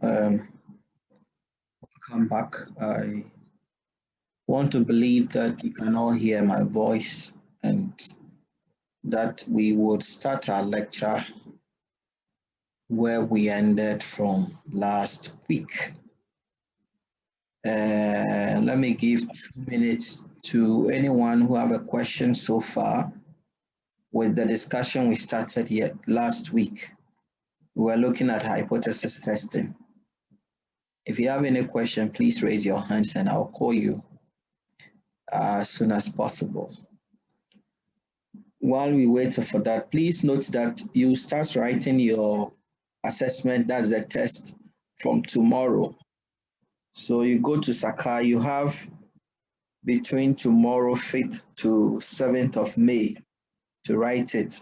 Welcome back. I want to believe that you can all hear my voice and that we would start our lecture where we ended from last week. Let me give 2 minutes to anyone who have a question so far with the discussion we started last week. We were looking at hypothesis testing. If you have any question, please raise your hands and I'll call you as soon as possible. While we wait for that, please note that you start writing your assessment, that's the test, from tomorrow. So you go to Saka, you have between tomorrow 5th to 7th of May to write it.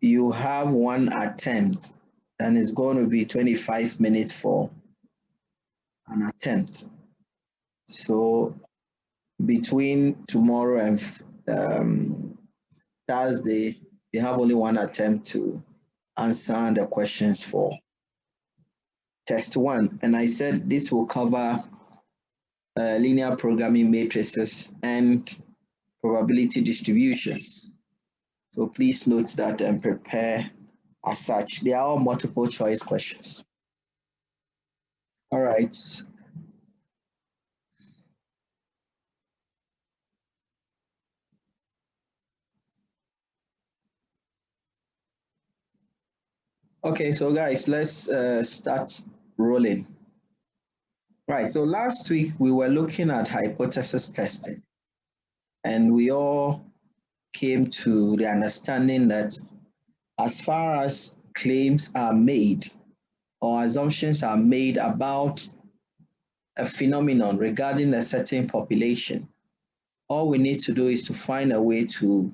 You have one attempt and it's going to be 25 minutes for an attempt. So between tomorrow and Thursday, you have only one attempt to answer the questions for test 1. And I said this will cover linear programming matrices and probability distributions. So please note that and prepare as such. They are all multiple choice questions. All right. Okay, so guys, let's start rolling. Right, so last week we were looking at hypothesis testing, and we all came to the understanding that as far as claims are made or assumptions are made about a phenomenon regarding a certain population, all we need to do is to find a way to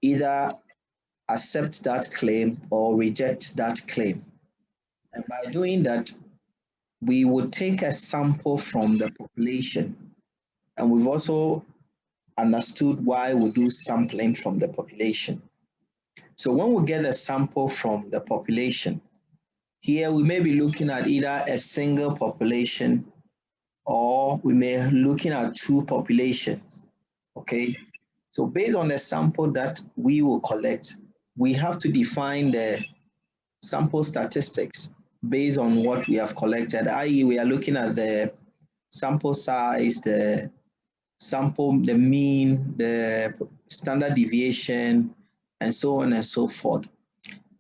either accept that claim or reject that claim. And by doing that, we would take a sample from the population. And we've also understood why we do sampling from the population. So when we get a sample from the population, here we may be looking at either a single population or we may be looking at 2 populations, okay? So based on the sample that we will collect, we have to define the sample statistics based on what we have collected, i.e. we are looking at the sample size, the sample, the mean, the standard deviation, and so on and so forth.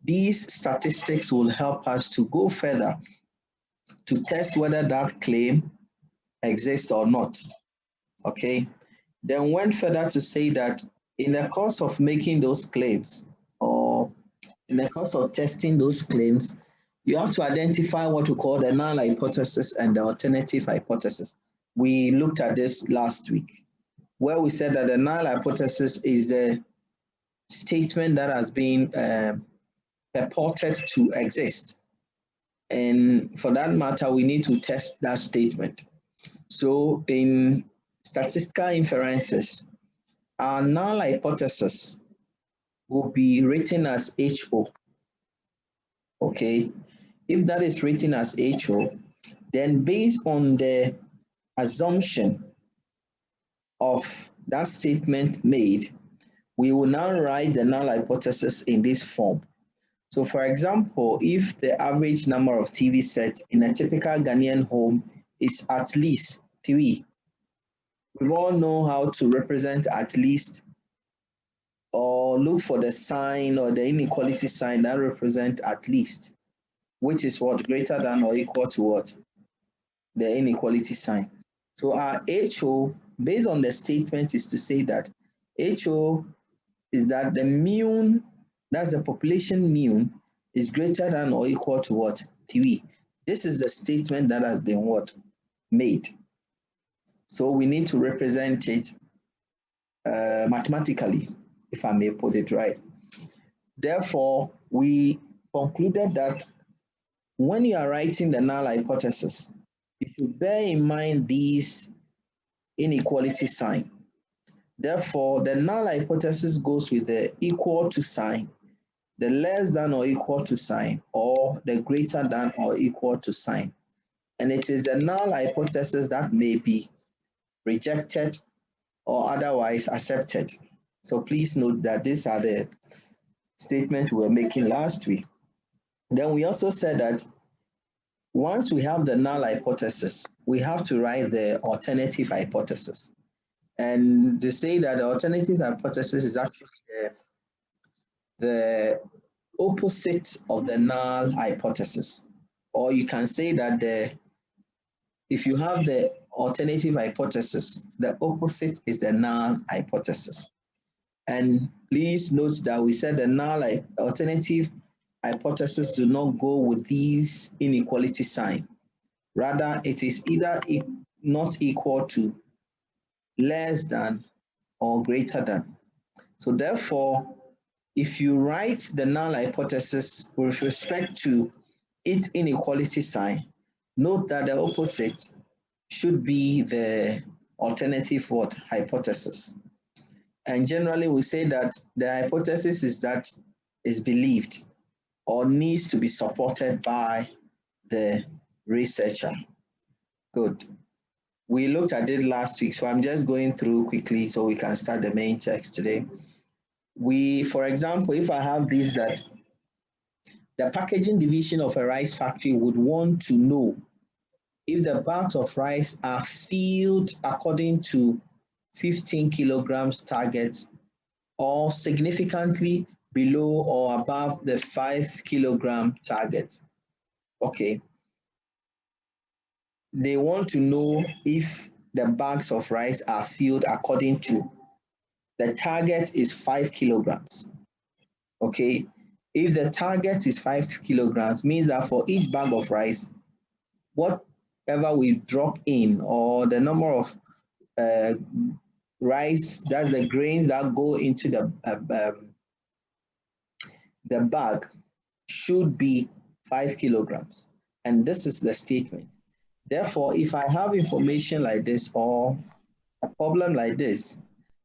These statistics will help us to go further to test whether that claim exists or not, okay? Then went further to say that in the course of making those claims or in the course of testing those claims, you have to identify what we call the null hypothesis and the alternative hypothesis. We looked at this last week, where we said that the null hypothesis is the statement that has been purported to exist. And for that matter, we need to test that statement. So in statistical inferences, our null hypothesis will be written as HO. Okay, if that is written as HO, then based on the assumption of that statement made, we will now write the null hypothesis in this form. So for example, if the average number of TV sets in a typical Ghanaian home is at least 3, we all know how to represent at least or look for the sign or the inequality sign that represent at least, which is what? Greater than or equal to what? The inequality sign. So our HO, based on the statement, is to say that HO is that the mean, that's the population mean, is greater than or equal to what? 3. This is the statement that has been what? Made. So we need to represent it mathematically, if I may put it right. Therefore, we concluded that when you are writing the null hypothesis, you should bear in mind these inequality sign. Therefore, the null hypothesis goes with the equal to sign the less than or equal to sign or the greater than or equal to sign. And it is the null hypothesis that may be rejected or otherwise accepted. So please note that these are the statements we were making last week. Then we also said that once we have the null hypothesis, we have to write the alternative hypothesis. And they say that the alternative hypothesis is actually the opposite of the null hypothesis. Or you can say that if you have the alternative hypothesis, the opposite is the null hypothesis. And please note that we said the null alternative hypothesis do not go with these inequality sign. Rather, it is either not equal to, less than, or greater than. So therefore, if you write the null hypothesis with respect to its inequality sign, note that the opposite should be the alternative hypothesis. And generally, we say that the hypothesis is believed or needs to be supported by the researcher. Good. We looked at it last week, so I'm just going through quickly so we can start the main text today. For example, if I have this, that the packaging division of a rice factory would want to know if the bags of rice are filled according to 15 kilograms target or significantly below or above the 5 kilogram target. Okay. They want to know if the bags of rice are filled according to the target is 5 kilograms. Okay. If the target is 5 kilograms, means that for each bag of rice, whatever we drop in or the number of rice, that's the grains that go into the bag, should be 5 kilograms. And this is the statement. Therefore, if I have information like this or a problem like this,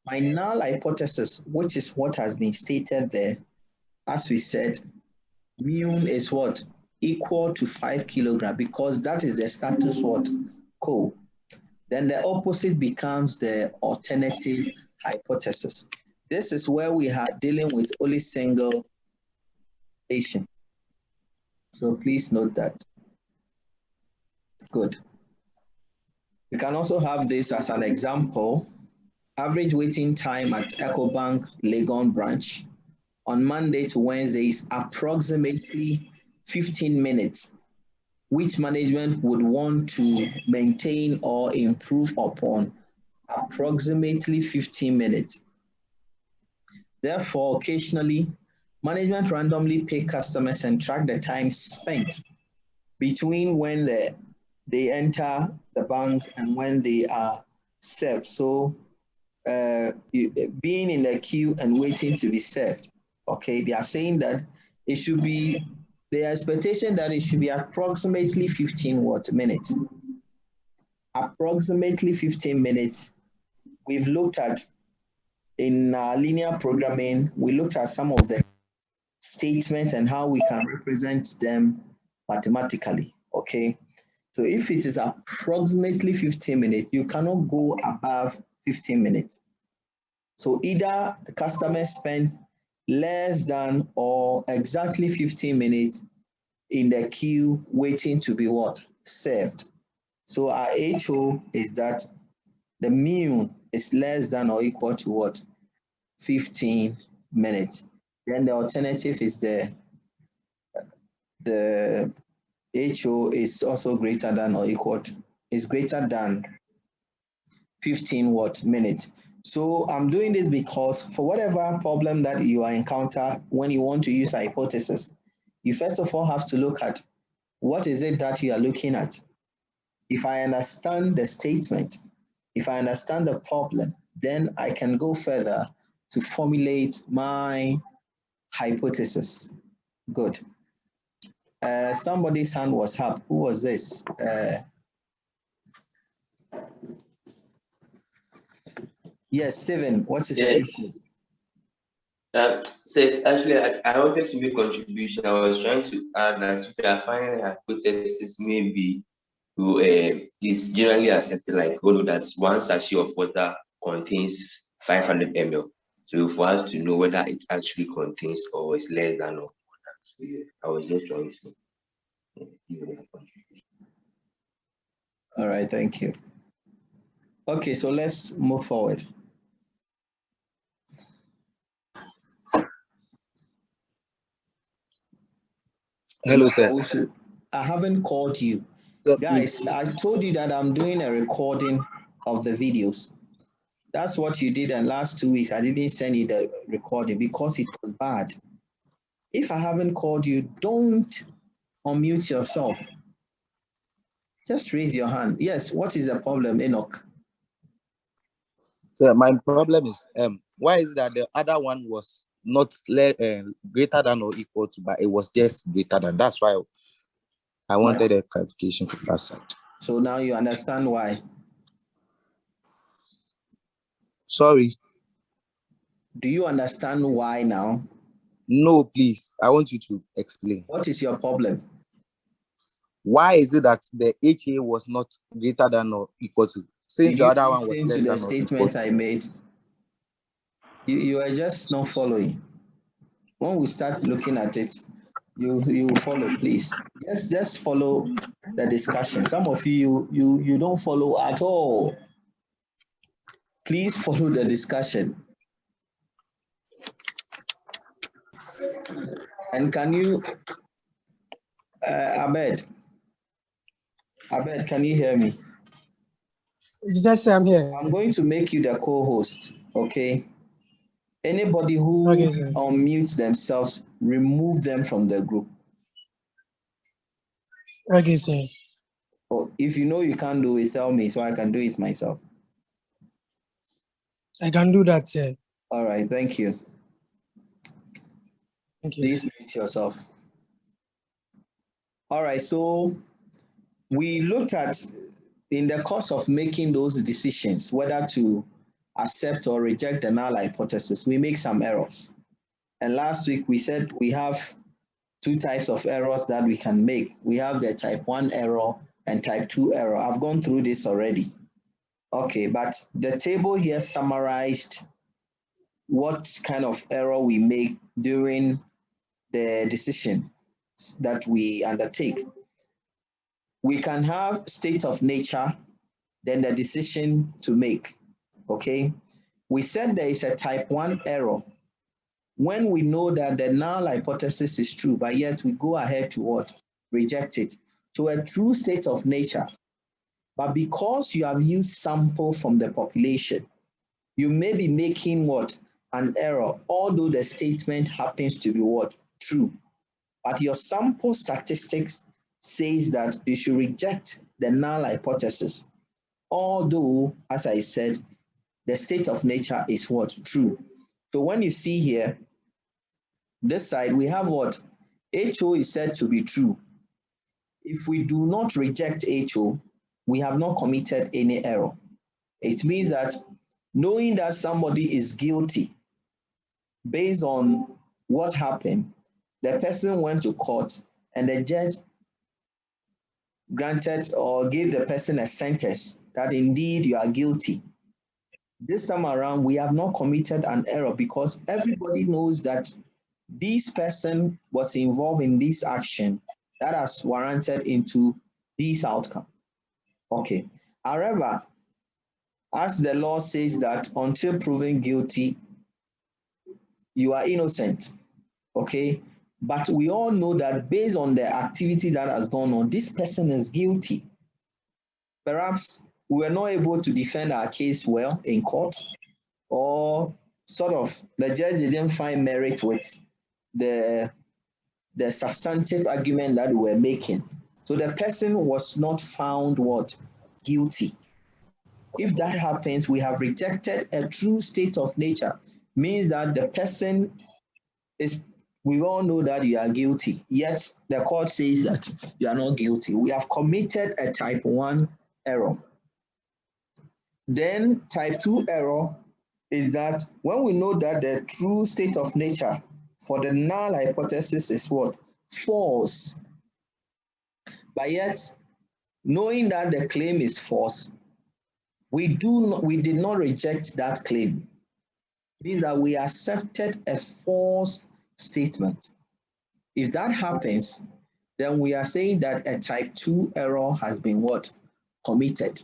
my null hypothesis, which is what has been stated there, as we said, mu is what? Equal to 5 kilograms, because that is the status quo. Then the opposite becomes the alternative hypothesis. This is where we are dealing with only single patient. So please note that. Good. We can also have this as an example. Average waiting time at EcoBank Legon branch on Monday to Wednesday is approximately 15 minutes, which management would want to maintain or improve upon approximately 15 minutes. Therefore, occasionally, management randomly pay customers and track the time spent between when they enter the bank and when they are served. So being in the queue and waiting to be served, okay, they are saying that it should be, the expectation that it should be approximately 15 minutes. Approximately 15 minutes. We've looked at, in linear programming, we looked at some of the statements and how we can represent them mathematically, okay? So if it is approximately 15 minutes, you cannot go above 15 minutes. So either the customer spent less than or exactly 15 minutes in the queue waiting to be what? Served. So our HO is that the mu is less than or equal to what? 15 minutes. Then the alternative is the HO is also greater than or equal to, is greater than 15 minutes. So I'm doing this because for whatever problem that you encounter when you want to use a hypothesis, you first of all have to look at what is it that you are looking at. If I understand the statement, if I understand the problem, then I can go further to formulate my hypothesis. Good. Somebody's hand was up. Who was this? Yes, Stephen, what is the issue? So actually, I wanted to make contribution. I was trying to add that if you are finding a hypothesis, maybe is generally accepted, like although that one sachet of water contains 500 ml. So for us to know whether it actually contains or is less than or more than. So yeah, I was just trying to give a contribution. All right, thank you. Okay, so let's move forward. Hello, sir. I haven't called you. Sir, Guys, I told you that I'm doing a recording of the videos. That's what you did, and last 2 weeks I didn't send you the recording because it was bad. If I haven't called you, don't unmute yourself. Just raise your hand. Yes, what is the problem, Enoch? Sir, my problem is why is it that the other one was not greater than or equal to, but it was just greater than? That's why I wanted a clarification from that side. So now you understand why. Sorry. Do you understand why now? No, please. I want you to explain. What is your problem? Why is it that the HA was not greater than or equal to? Since the other one was less to the than statement I made. You are just not following. When we start looking at it, you follow, please. Just follow the discussion. Some of you don't follow at all. Please follow the discussion. And can you, Abed, can you hear me? Just I'm here. I'm going to make you the co-host, okay? Anybody who unmutes themselves, remove them from the group. Okay, sir. Or if you know you can't do it, tell me so I can do it myself. I can do that, sir. All right, thank you. Thank you. Please mute yourself. All right, so we looked at, in the course of making those decisions, whether to accept or reject the null hypothesis, we make some errors. And last week we said we have two types of errors that we can make. We have the type 1 error and type 2 error. I've gone through this already. Okay, but the table here summarized what kind of error we make during the decision that we undertake. We can have state of nature, then the decision to make, okay? We said there is a type 1 error when we know that the null hypothesis is true, but yet we go ahead to what? Reject it. To a true state of nature. But because you have used sample from the population, you may be making what? An error, although the statement happens to be what? True. But your sample statistics says that you should reject the null hypothesis, although, as I said, the state of nature is what? True. So when you see here, this side, we have what? HO is said to be true. If we do not reject HO, we have not committed any error. It means that knowing that somebody is guilty based on what happened, the person went to court and the judge granted or gave the person a sentence that indeed you are guilty. This time around, we have not committed an error because everybody knows that this person was involved in this action that has warranted into this outcome. Okay. However, as the law says that until proven guilty, you are innocent. Okay. But we all know that based on the activity that has gone on, this person is guilty. Perhaps we were not able to defend our case well in court, or sort of the judge didn't find merit with the substantive argument that we were making. So the person was not found what? Guilty. If that happens, we have rejected a true state of nature, means that the person is, we all know that you are guilty, yet the court says that you are not guilty. We have committed a type 1 error. Then type 2 error is that when we know that the true state of nature for the null hypothesis is what? False. But yet, knowing that the claim is false, we did not reject that claim. It means that we accepted a false statement. If that happens, then we are saying that a type 2 error has been what? Committed.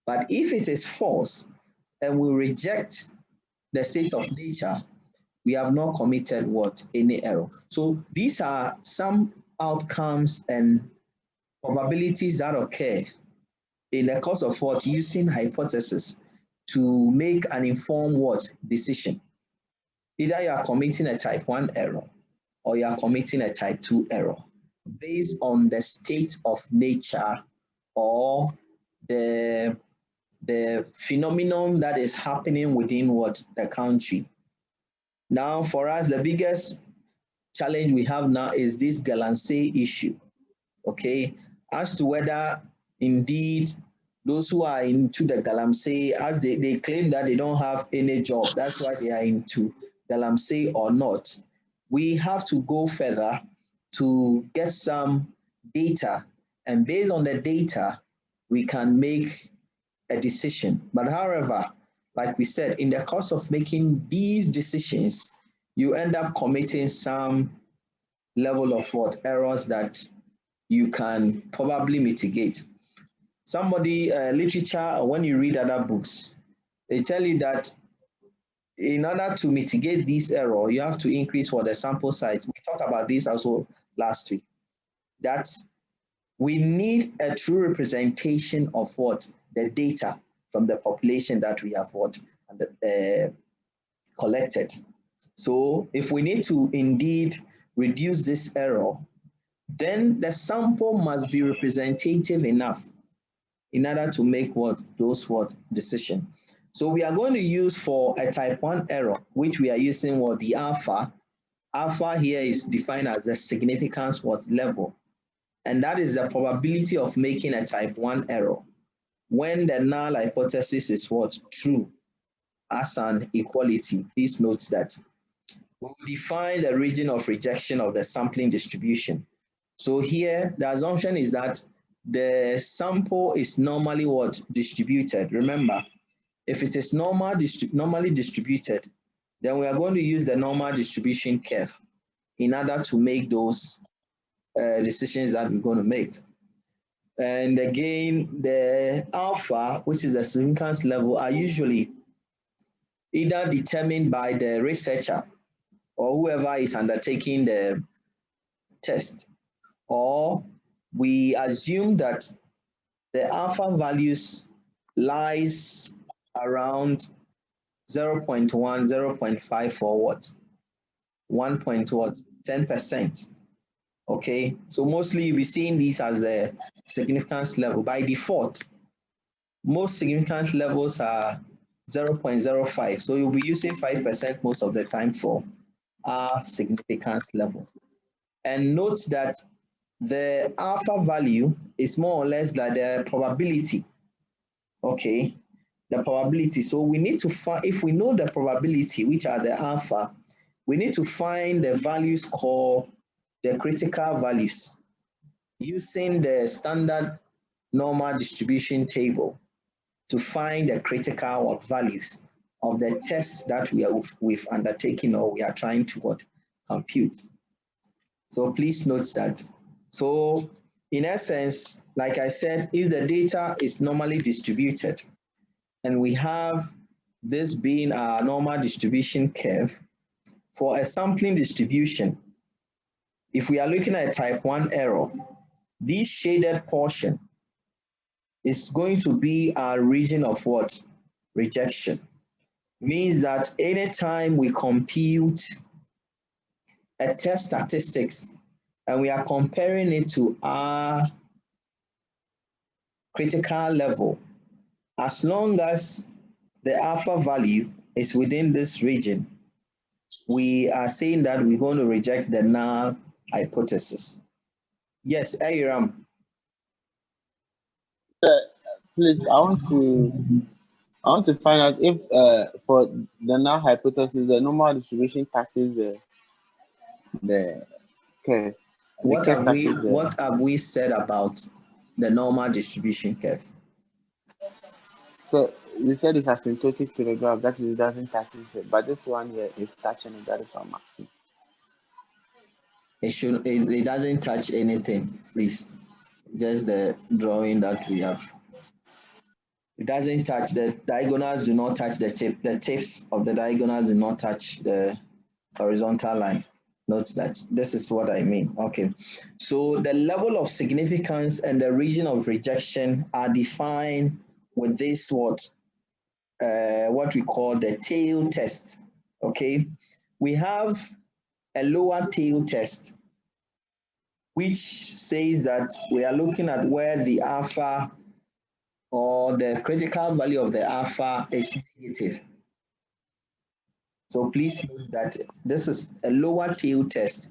But if it is false and we reject the state of nature, we have not committed what? Any error. So these are some outcomes and probabilities that occur in the course of what? Using hypothesis to make an informed what? Decision. Either you are committing a type 1 error or you are committing a type 2 error based on the state of nature or the phenomenon that is happening within what? The country. Now, for us, the biggest challenge we have now is this Galamsey issue, okay? As to whether indeed those who are into the Galamsey, as they claim that they don't have any job, that's why they are into Galamsey or not. We have to go further to get some data, and based on the data, we can make a decision. But however, like we said, in the course of making these decisions, you end up committing some level of what? Errors that you can probably mitigate. Somebody, literature, when you read other books, they tell you that in order to mitigate this error, you have to increase what? The sample size. We talked about this also last week. That we need a true representation of what? The data from the population that we have what? Collected. So if we need to indeed reduce this error, then the sample must be representative enough in order to make what? Those what? Decision. So we are going to use for a type 1 error, which we are using what? The alpha. Alpha here is defined as the significance what? Level. And that is the probability of making a type 1 error when the null hypothesis is what? True as an equality. Please note that. We'll define the region of rejection of the sampling distribution. So here, the assumption is that the sample is normally what? Distributed. Remember, if it is normally distributed, then we are going to use the normal distribution curve in order to make those decisions that we're going to make. And again, the alpha, which is the significance level, are usually either determined by the researcher or whoever is undertaking the test, or we assume that the alpha values lies around 0.1, 0.5 for what? 10%. Okay, so mostly you'll be seeing these as the significance level. By default, most significance levels are 0.05. So you'll be using 5% most of the time for our significance level. And note that the alpha value is more or less like the probability. Okay, the probability. So we need to find, if we know the probability, which are the alpha, we need to find the values called the critical values using the standard normal distribution table to find the critical values of the tests that we've undertaken or we are trying to compute. So please note that. So in essence, like I said, if the data is normally distributed and we have this being our normal distribution curve, for a sampling distribution, if we are looking at a type 1 error, this shaded portion is going to be our region of what? Rejection. Means that anytime we compute a test statistics and we are comparing it to our critical level, as long as the alpha value is within this region, we are saying that we're going to reject the null hypothesis. Yes, Aram. Please, I want to I want to find out if for the null hypothesis, the normal distribution taxes the curve. What have we said about the normal distribution curve? So we said it's asymptotic to the graph, that is, it doesn't touch it, but this one here is touching it, that is what I'm asking. It doesn't touch anything, please. Just the drawing that we have. It doesn't touch the diagonals, do not touch the tip. The tips of the diagonals do not touch the horizontal line. Note that this is what I mean. Okay, so the level of significance and the region of rejection are defined with this what we call the tail test. Okay, we have a lower tail test, which says that we are looking at where the alpha or the critical value of the alpha is negative. So please note that this is a lower tail test.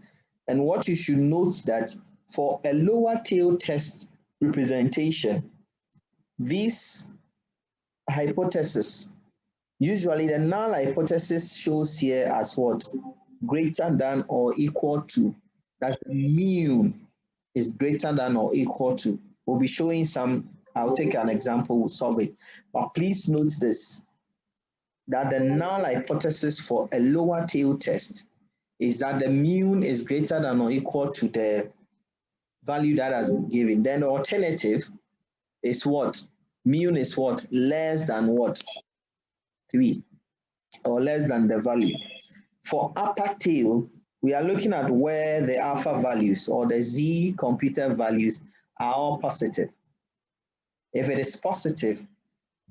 And what you should note that for a lower tail test representation, this hypothesis, usually the null hypothesis shows here as what? Greater than or equal to. That's the mu is greater than or equal to. We'll be showing some, I'll take an example, we'll solve it. But please note this, that the null hypothesis for a lower tail test is that the mu is greater than or equal to the value that has been given. Then the alternative is what? Mu is what? Less than what? 3, or less than the value. For upper tail, we are looking at where the alpha values or the z computed values are all positive. If it is positive,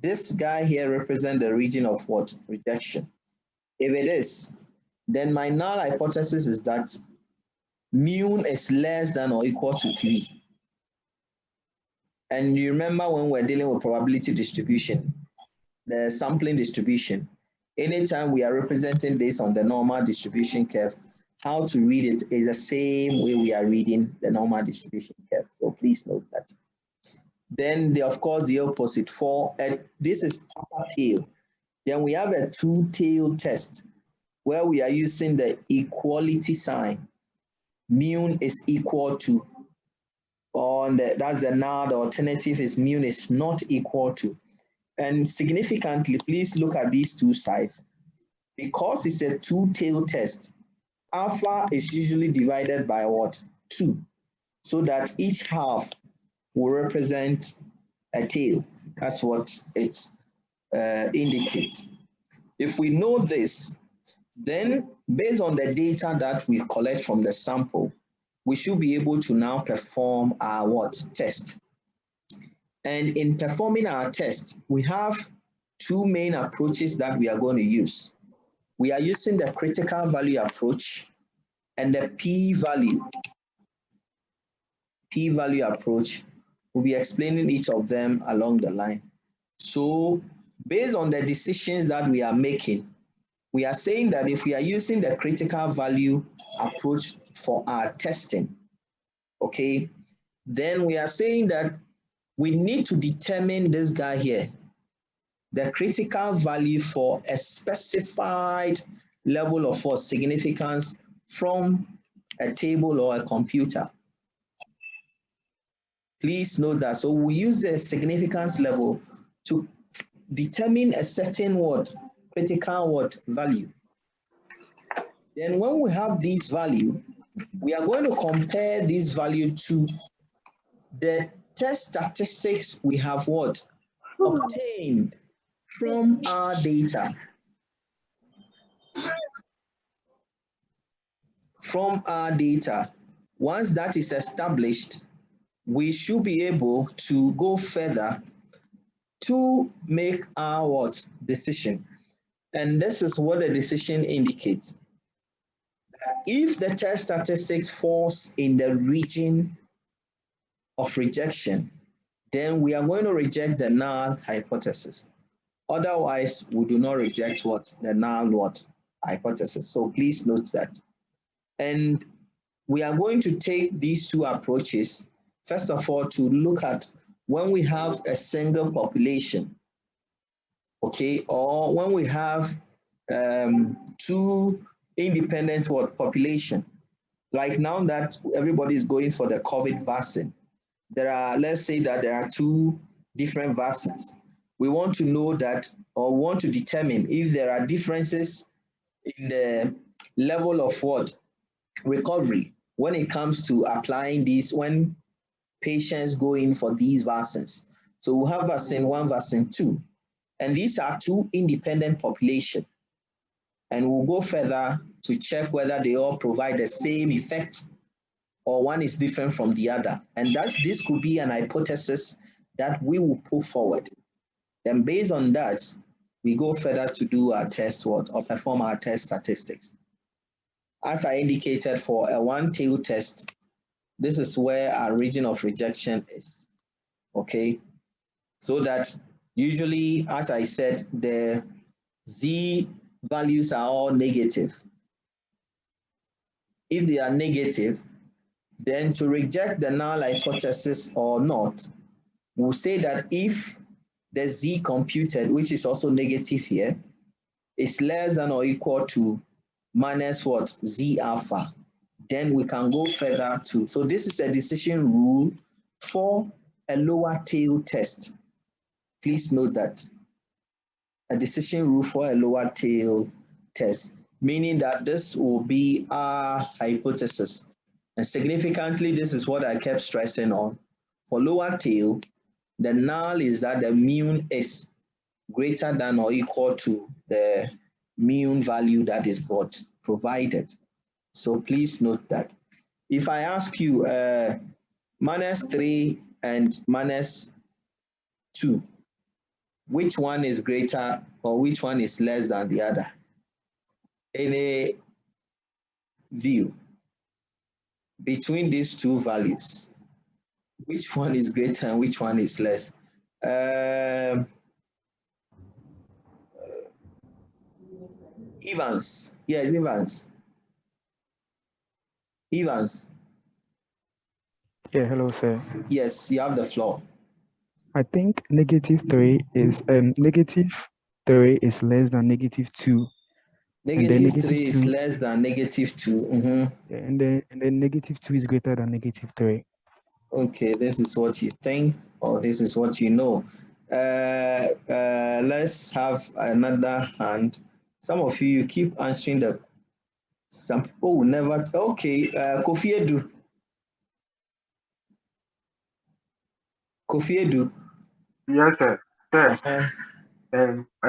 this guy here represents the region of what? Rejection. If it is, then my null hypothesis is that mu is less than or equal to 3. And you remember when we're dealing with probability distribution, the sampling distribution, anytime we are representing this on the normal distribution curve, how to read it is the same way we are reading the normal distribution curve. So please note that. Then, of course, the opposite for this is upper tail. Then we have a two-tail test where we are using the equality sign. Mu is equal to, that's the null. The alternative is mu is not equal to. And significantly, please look at these two sides. Because it's a two-tail test, alpha is usually divided by what? 2. So that each half will represent a tail. That's what it indicates. If we know this, then based on the data that we collect from the sample, we should be able to now perform our what? Test. And in performing our test, we have 2 main approaches that we are going to use. We are using the critical value approach and the p-value approach. We'll be explaining each of them along the line. So based on the decisions that we are making, we are saying that if we are using the critical value approach for our testing, okay, then we are saying that we need to determine this guy here, the critical value for a specified level of significance from a table or a computer. Please note that. So we use the significance level to determine a certain critical value. Then when we have this value, we are going to compare this value to the test statistics we have obtained from our data. From our data, once that is established, we should be able to go further to make our decision. And this is what the decision indicates. If the test statistics falls in the region of rejection, then we are going to reject the null hypothesis. Otherwise, we do not reject the null hypothesis. So please note that. And we are going to take these 2 approaches, first of all, to look at when we have a single population. okay, or when we have two independent population, like now that everybody is going for the COVID vaccine, there are, let's say that there are two different vaccines. We want to know that, or want to determine if there are differences in the level of recovery when it comes to applying these when patients go in for these vaccines. So we have vaccine 1, vaccine 2, and these are two independent population. And we'll go further to check whether they all provide the same effect or one is different from the other. And this could be an hypothesis that we will put forward. Then based on that, we go further to do our test or perform our test statistics. As I indicated, for a one-tailed test, this is where our region of rejection is, okay? So that usually, as I said, the Z values are all negative. If they are negative, then to reject the null hypothesis or not, we'll say that if the Z computed, which is also negative here, is less than or equal to minus what? Z alpha, then we can go further to, so this is a decision rule for a lower tail test. Please note that a decision rule for a lower tail test, meaning that this will be our hypothesis. And significantly, this is what I kept stressing on. For lower tail, the null is that the mean is greater than or equal to the mean value that is provided. So please note that. If I ask you -3 and -2, which one is greater or which one is less than the other? Any view between these two values, which one is greater and which one is less? Evans, yes, Evans. Evans. Yeah, hello, sir. Yes, you have the floor. I think -3 is -3 is less than -2. -3 is less than -2. Yeah, and then -2 is greater than -3. Okay, this is what you think, or this is what you know. Let's have another hand. Some of you keep answering some people will never. Okay, Kofi Edu. Kofi Edu. Yes, sir. I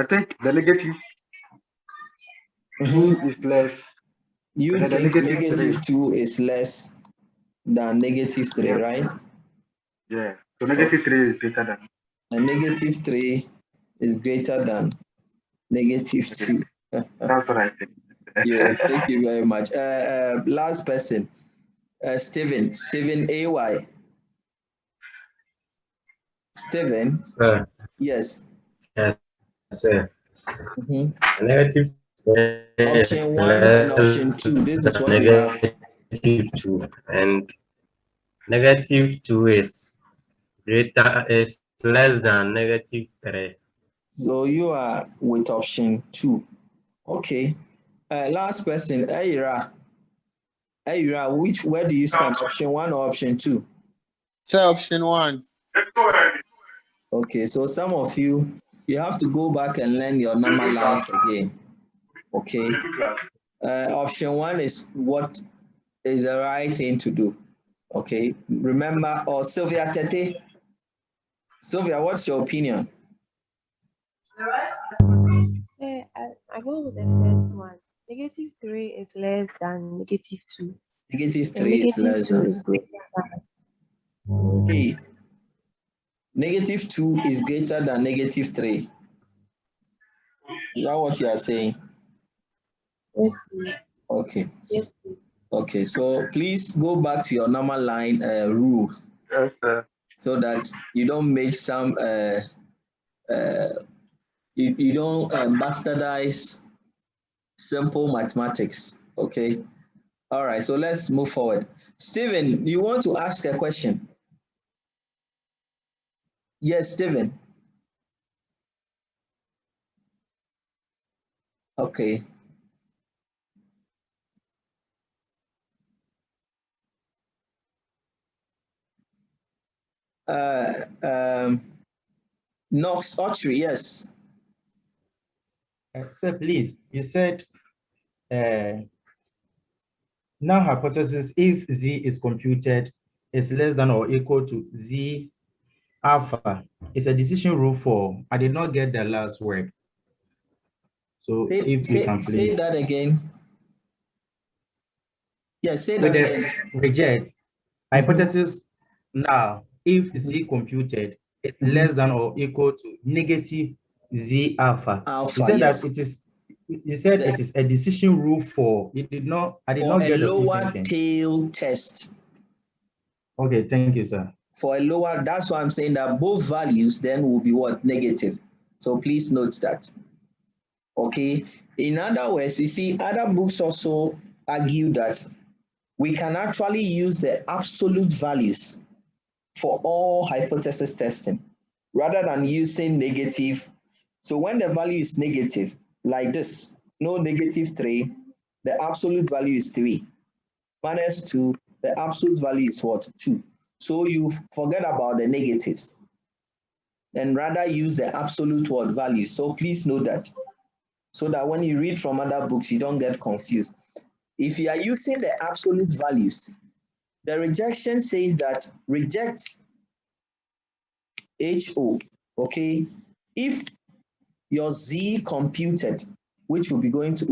think the negative 2 is less. You think -2 is less than -3, yes, right? Yeah. So -3 is greater than. And -3 is greater than -2. That's what I think. Yeah, thank you very much. Last person, Stephen AY. Stephen? Sir. Yes. Yes, sir. Negative option 1 and option 2. This is what we have. -2 and -2 is less than -3. So you are with option 2. Okay. Last person, Aira. Aira, where do you stand? Option 1 or option 2? Say option 1. Okay, so some of you have to go back and learn your number lines again. Okay. Option 1 is what is the right thing to do. Okay. Remember, or Sylvia Tete. Sylvia, what's your opinion? I go with the first one. -3 is less than -2. -3 is less than. Is greater than. Hey, -2 is greater than -3. Is that what you are saying? Yes, please. Okay. Yes, please. Okay, so please go back to your normal line rule. Yes, sir. So that you don't make some you don't bastardize simple mathematics. Okay. All right, so let's move forward. Stephen, you want to ask a question? Yes, Stephen. Okay. Knox Autry, yes. Sir, please, you said null hypothesis if Z is computed is less than or equal to Z alpha. It's a decision rule for, I did not get the last word. So if you can Say please. that again. Yes, say With that the again. reject hypothesis now, if Z computed is less than or equal to negative Z alpha. Alpha, You said yes. that it is, you said it is a decision rule for, I did not get the full lower sentence. tail test. Okay, thank you, sir. For a lower, that's why I'm saying that both values then will be what? Negative. So please note that. Okay. In other words, you see, other books also argue that we can actually use the absolute values for all hypothesis testing rather than using negative. So when the value is negative, like this, no -3, the absolute value is 3. -2, the absolute value is what? 2. So you forget about the negatives and rather use the absolute word value. So please note that, so that when you read from other books, you don't get confused. If you are using the absolute values, the rejection says that reject HO, okay, if your Z computed, which we'll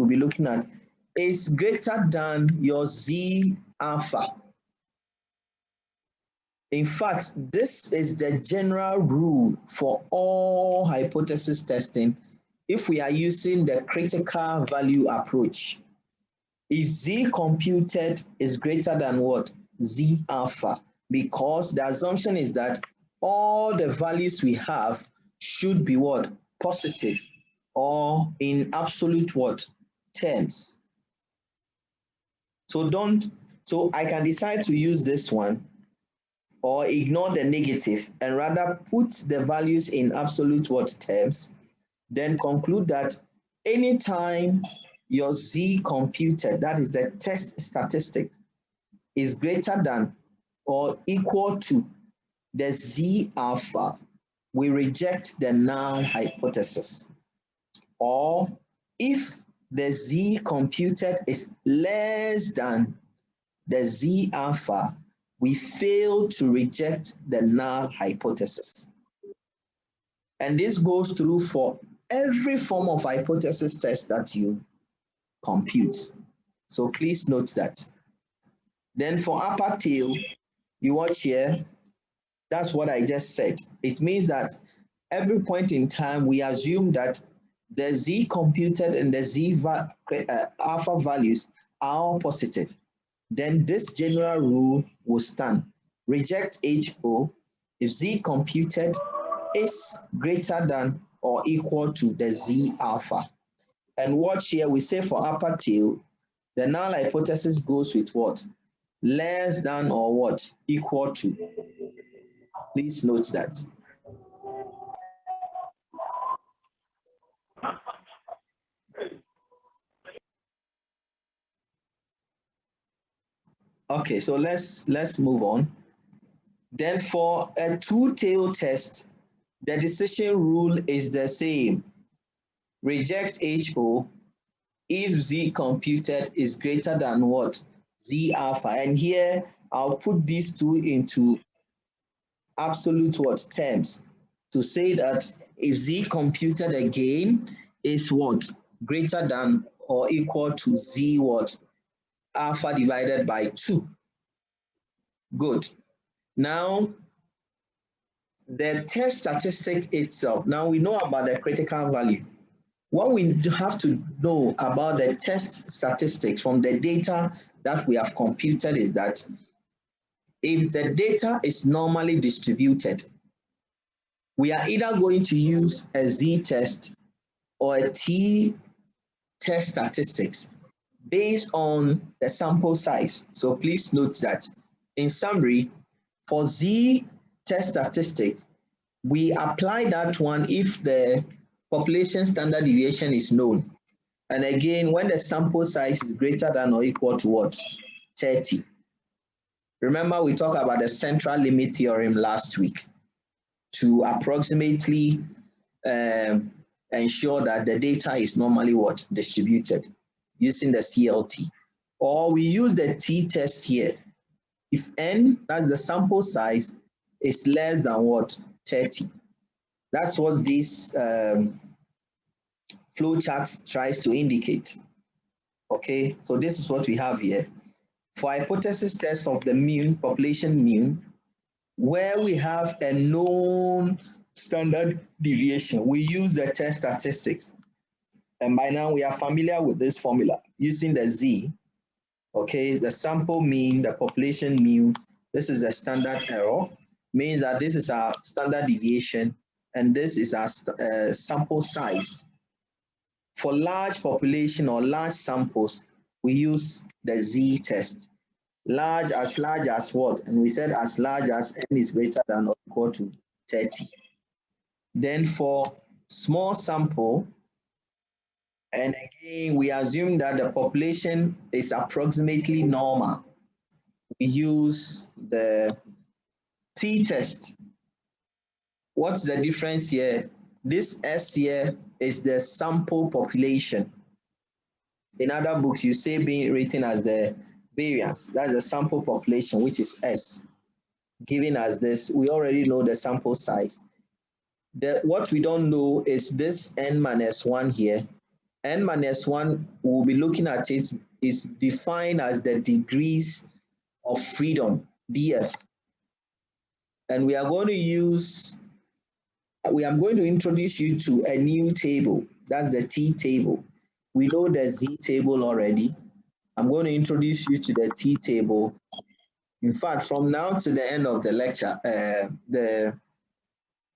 be looking at, is greater than your Z alpha. In fact, this is the general rule for all hypothesis testing if we are using the critical value approach. If Z computed is greater than what? Z alpha, because the assumption is that all the values we have should be what? Positive, or in absolute what? Terms. So I can decide to use this one or ignore the negative and rather put the values in absolute what terms, then conclude that anytime your Z computed, that is the test statistic, is greater than or equal to the Z alpha, we reject the null hypothesis. Or if the Z computed is less than the Z alpha, we fail to reject the null hypothesis. And this goes through for every form of hypothesis test that you compute. So please note that. Then for upper tail, you watch here, that's what I just said. It means that every point in time, we assume that the Z computed and the Z alpha values are all positive. Then this general rule will stand. Reject HO if Z computed is greater than or equal to the Z alpha. And watch here, we say for upper tail, the null hypothesis goes with what? Less than or what? Equal to. Please note that. Okay, so let's move on. Then for a two-tail test, the decision rule is the same. Reject HO if Z computed is greater than what? Z alpha. And here I'll put these two into absolute what terms to say that if Z computed again is what? Greater than or equal to Z what? Alpha divided by 2. Good. Now, the test statistic itself. Now we know about the critical value. What we have to know about the test statistics from the data that we have computed is that if the data is normally distributed, we are either going to use a Z-test or a T-test statistics based on the sample size. So please note that. In summary, for Z-test statistic, we apply that one if the population standard deviation is known. And again, when the sample size is greater than or equal to what? 30. Remember, we talked about the central limit theorem last week to approximately ensure that the data is normally what? Distributed using the CLT. Or we use the t-test here. If n, that's the sample size, is less than what? 30. That's what this flow chart tries to indicate. Okay, so this is what we have here. For hypothesis test of the mean, population mean, where we have a known standard deviation, we use the test statistics. And by now we are familiar with this formula using the Z. Okay, the sample mean, the population mean, this is a standard error, means that this is our standard deviation, and this is our sample size. For large population or large samples, we use the Z test. Large as what? And we said as large as n is greater than or equal to 30. Then for small sample, and again, we assume that the population is approximately normal. We use the t-test. What's the difference here? This S here is the sample population. In other books, you say being written as the variance. That's the sample population, which is S. Giving us this, we already know the sample size. What we don't know is this n minus 1 here. N minus 1, we'll be looking at it, is defined as the degrees of freedom, DF. And we are going to introduce you to a new table. That's the T table. We know the Z table already. I'm going to introduce you to the T table. In fact, from now to the end of the lecture, the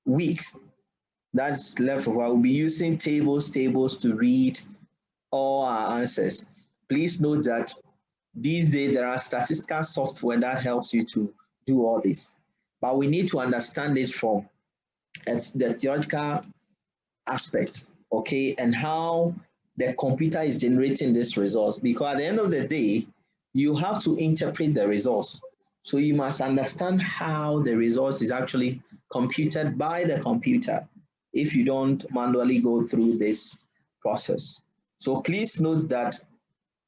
weeks that's left of, I will be using tables to read all our answers. Please note that these days there are statistical software that helps you to do all this. But we need to understand this from the theoretical aspect, okay, and how the computer is generating these results. Because at the end of the day, you have to interpret the results. So you must understand how the results is actually computed by the computer if you don't manually go through this process. So please note that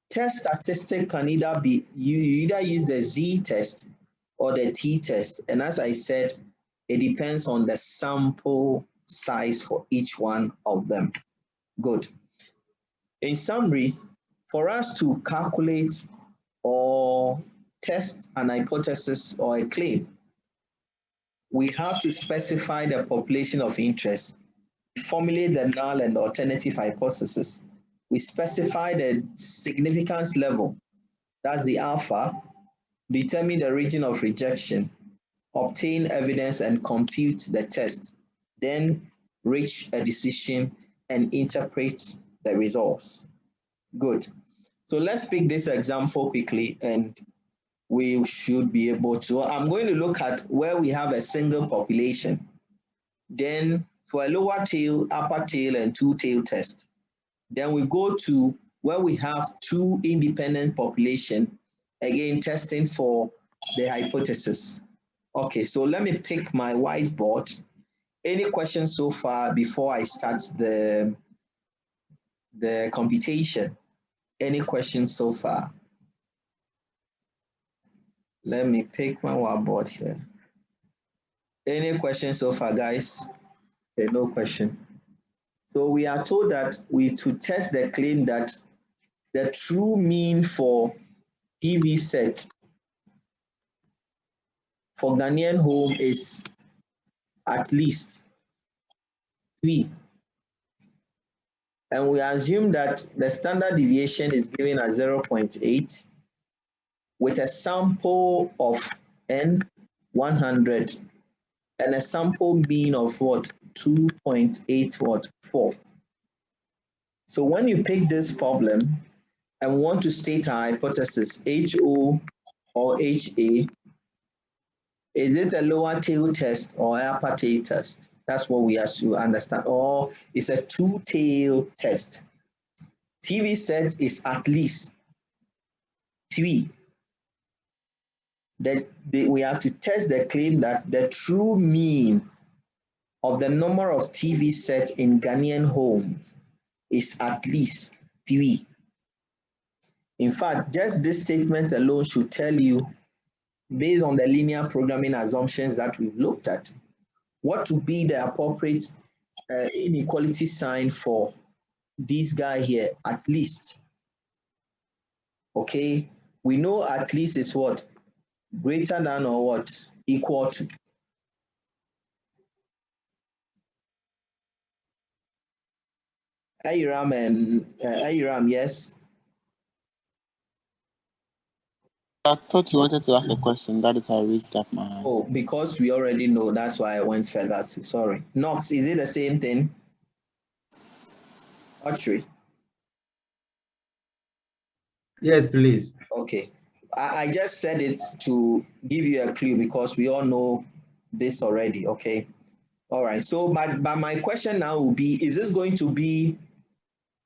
test statistic can either be, you either use the Z test or the T test. And as I said, it depends on the sample size for each one of them. Good. In summary, for us to calculate or test an hypothesis or a claim, we have to specify the population of interest, formulate the null and alternative hypothesis. We specify the significance level, that's the alpha, determine the region of rejection, obtain evidence and compute the test, then reach a decision and interpret the results. Good. So let's pick this example quickly and we should be able to, I'm going to look at where we have a single population. Then for a lower tail, upper tail, and two-tail test. Then we go to where we have two independent population, again, testing for the hypothesis. Okay, so let me pick my whiteboard. Any questions so far before I start the computation? Any questions so far? Let me pick my whiteboard here. Any questions so far, guys? Okay, no question. So we are told that we to test the claim that the true mean for PV set for Ghanaian home is at least 3. And we assume that the standard deviation is given as 0.8 with a sample of n 100 and a sample mean of what? 2.8 So when you pick this problem and want to state a hypothesis, HO or HA, is it a lower tail test or upper tail test? That's what we have to understand. Or it's a two-tail test. TV set is at least 3. We have to test the claim that the true mean of the number of TV sets in Ghanaian homes is at least 3. In fact, just this statement alone should tell you, based on the linear programming assumptions that we've looked at, what would be the appropriate inequality sign for this guy here, at least. Okay, we know at least is what? Greater than or what? Equal to. Airam and Airam, yes. I thought you wanted to ask a question. That is how I raised up my hand. Oh, because we already know, that's why I went further. So sorry. Knox, is it the same thing? Archery. Yes, please. Okay. I just said it to give you a clue because we all know this already. Okay. All right. So, but my question now will be: is this going to be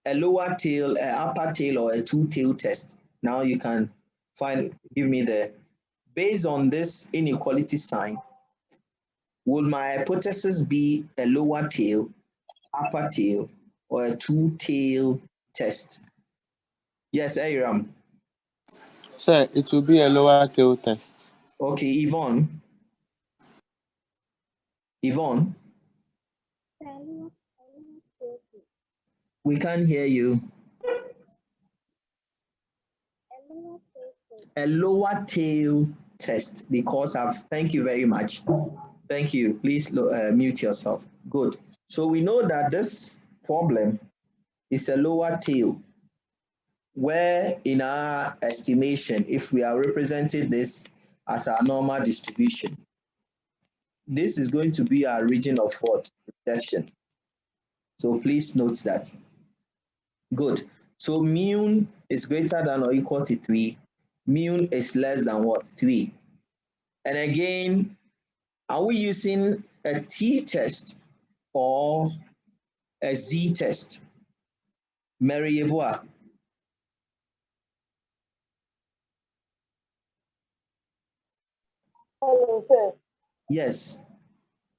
a lower tail, an upper tail, or a two-tail test? Now you can give me the, based on this inequality sign, will my hypothesis be a lower tail, upper tail, or a two-tail test? Yes, Airam. Sir, it will be a lower tail test. Okay, Yvonne. Yvonne. We can't hear you. A lower tail test because thank you very much. Thank you. Please mute yourself. Good. So we know that this problem is a lower tail, where in our estimation, if we are representing this as our normal distribution, this is going to be our region of what? Rejection. So please note that. Good. So mu is greater than or equal to 3. Mu is less than what? 3. And again, are we using a t-test or a z-test? Mary Yeboah. Hello, sir. Yes.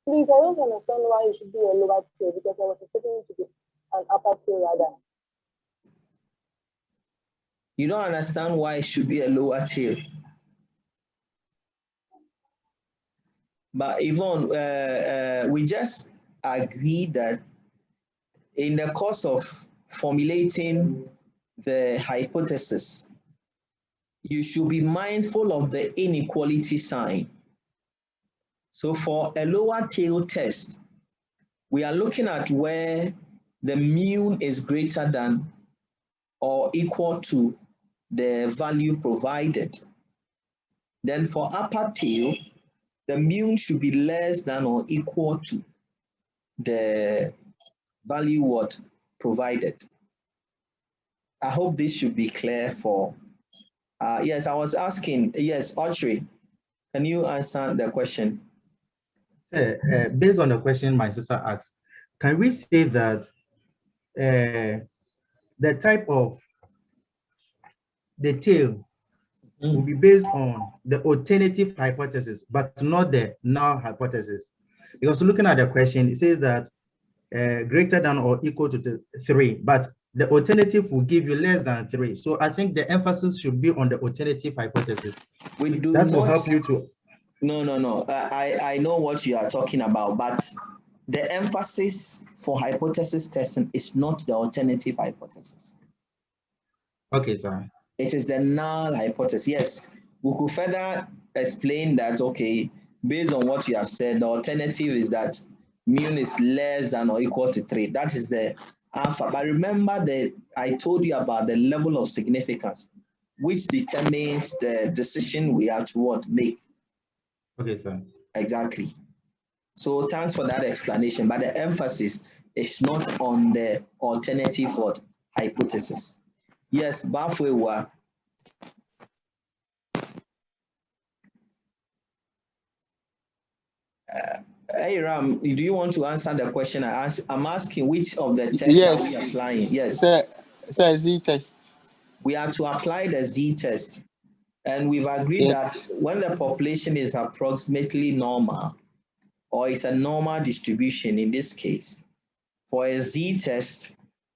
Please, I don't understand why it should be a lower tail because I was expecting it to be an upper tail rather. You don't understand why it should be a lower tail. But Yvonne, we just agreed that in the course of formulating the hypothesis, you should be mindful of the inequality sign. So for a lower tail test, we are looking at where the mu is greater than or equal to the value provided. Then for upper tail, the mu should be less than or equal to the value what provided. I hope this should be clear for, yes, I was asking, yes, Audrey, can you answer the question? Sir, based on the question my sister asked, can we say that the type of the tail will be based on the alternative hypothesis, but not the null hypothesis? Because looking at the question, it says that greater than or equal to 3, but the alternative will give you less than 3. So I think the emphasis should be on the alternative hypothesis. That will help you to. No. I know what you are talking about, but the emphasis for hypothesis testing is not the alternative hypothesis. Okay, sir. It is the null hypothesis. Yes, we could further explain that, okay, based on what you have said, the alternative is that mu is less than or equal to 3. That is the alpha. But remember that I told you about the level of significance, which determines the decision we have to make. Okay, sir. Exactly. So thanks for that explanation. But the emphasis is not on the alternative hypothesis. Yes, Bafwewa. Hey Ram, do you want to answer the question I asked? I'm asking which of the tests are we applying? Yes. Sir, So Z-test. We are to apply the Z-test. And we've agreed that when the population is approximately normal, or it's a normal distribution in this case, for a Z-test,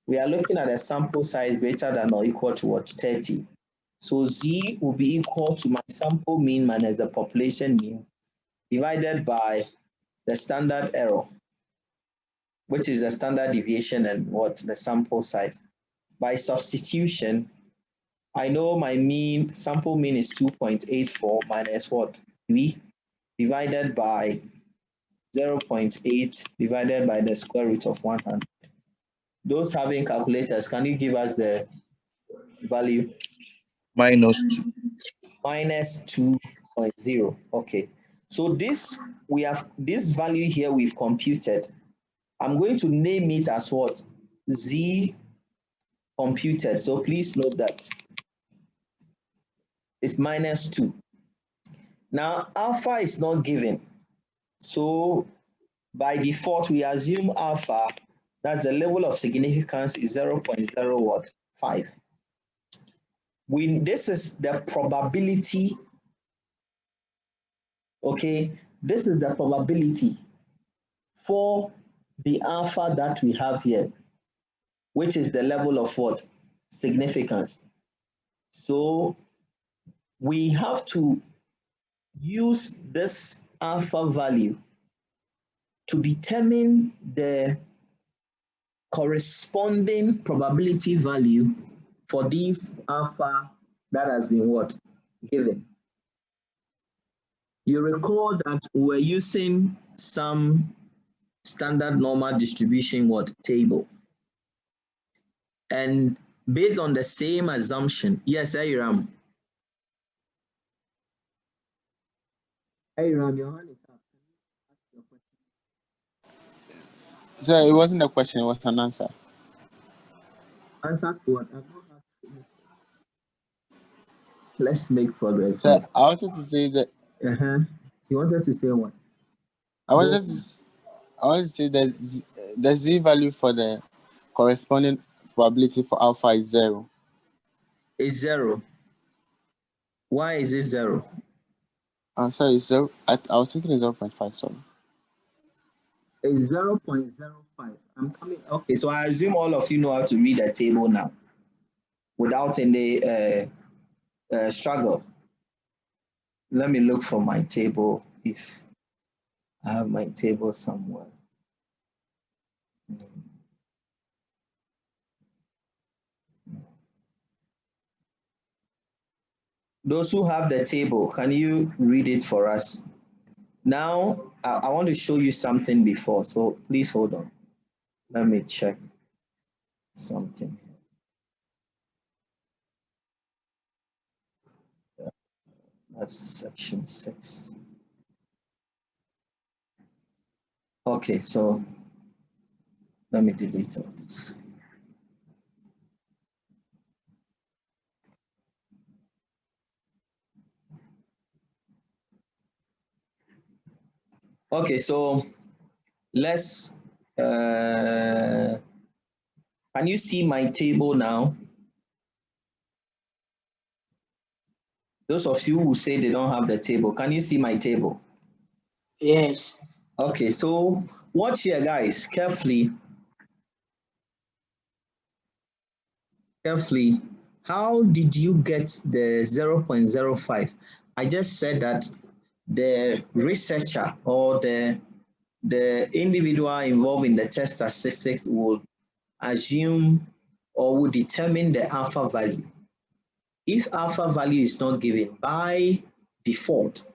we are looking at a sample size greater than or equal to what? 30. So Z will be equal to my sample mean minus the population mean divided by the standard error, which is the standard deviation and what? The sample size. By substitution, I know my mean, sample mean is 2.84 minus what? 3 divided by 0.8 divided by the square root of 100. Those having calculators, can you give us the value? -2. Minus 2.0. Okay. So this, we have this value here we've computed. I'm going to name it as what? Z computed. So please note that it's -2. Now alpha is not given. So by default, we assume alpha, that's the level of significance, is 0.05. This is the probability, okay? This is the probability for the alpha that we have here, which is the level of what? Significance. So we have to use this alpha value to determine the corresponding probability value for this alpha that has been what? Given. You recall that we're using some standard normal distribution what? Table. And based on the same assumption, yes, Aram. Aram, your hand is up. So it wasn't a question, it was an answer. Answer to what? Let's make progress. So I wanted to say that. You wanted to say what? I wanted to say that the Z value for the corresponding probability for alpha is 0. It's 0. Why is it 0? I'm sorry, it's 0. I was thinking it's 0.5, sorry. It's 0.05. I'm coming. Okay, so I assume all of you know how to read a table now without any struggle. Let me look for my table if I have my table somewhere. Those who have the table, can you read it for us? Now, I want to show you something before, so please hold on. Let me check something. That's section 6. Okay, so let me delete all this. Okay, so let's, can you see my table now? Those of you who say they don't have the table, can you see my table? Yes. Okay, so watch here, guys, carefully. Carefully. How did you get the 0.05? I just said that the researcher or the individual involved in the test statistics will assume or will determine the alpha value. If alpha value is not given by default,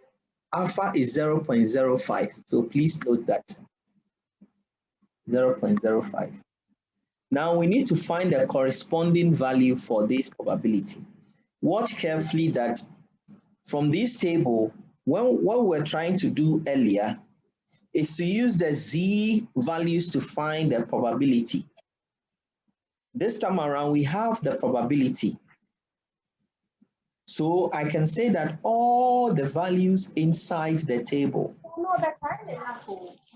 alpha is 0.05. So please note that 0.05. Now we need to find a corresponding value for this probability. Watch carefully that from this table, what we're trying to do earlier is to use the Z values to find the probability. This time around, we have the probability. So I can say that all the values inside the table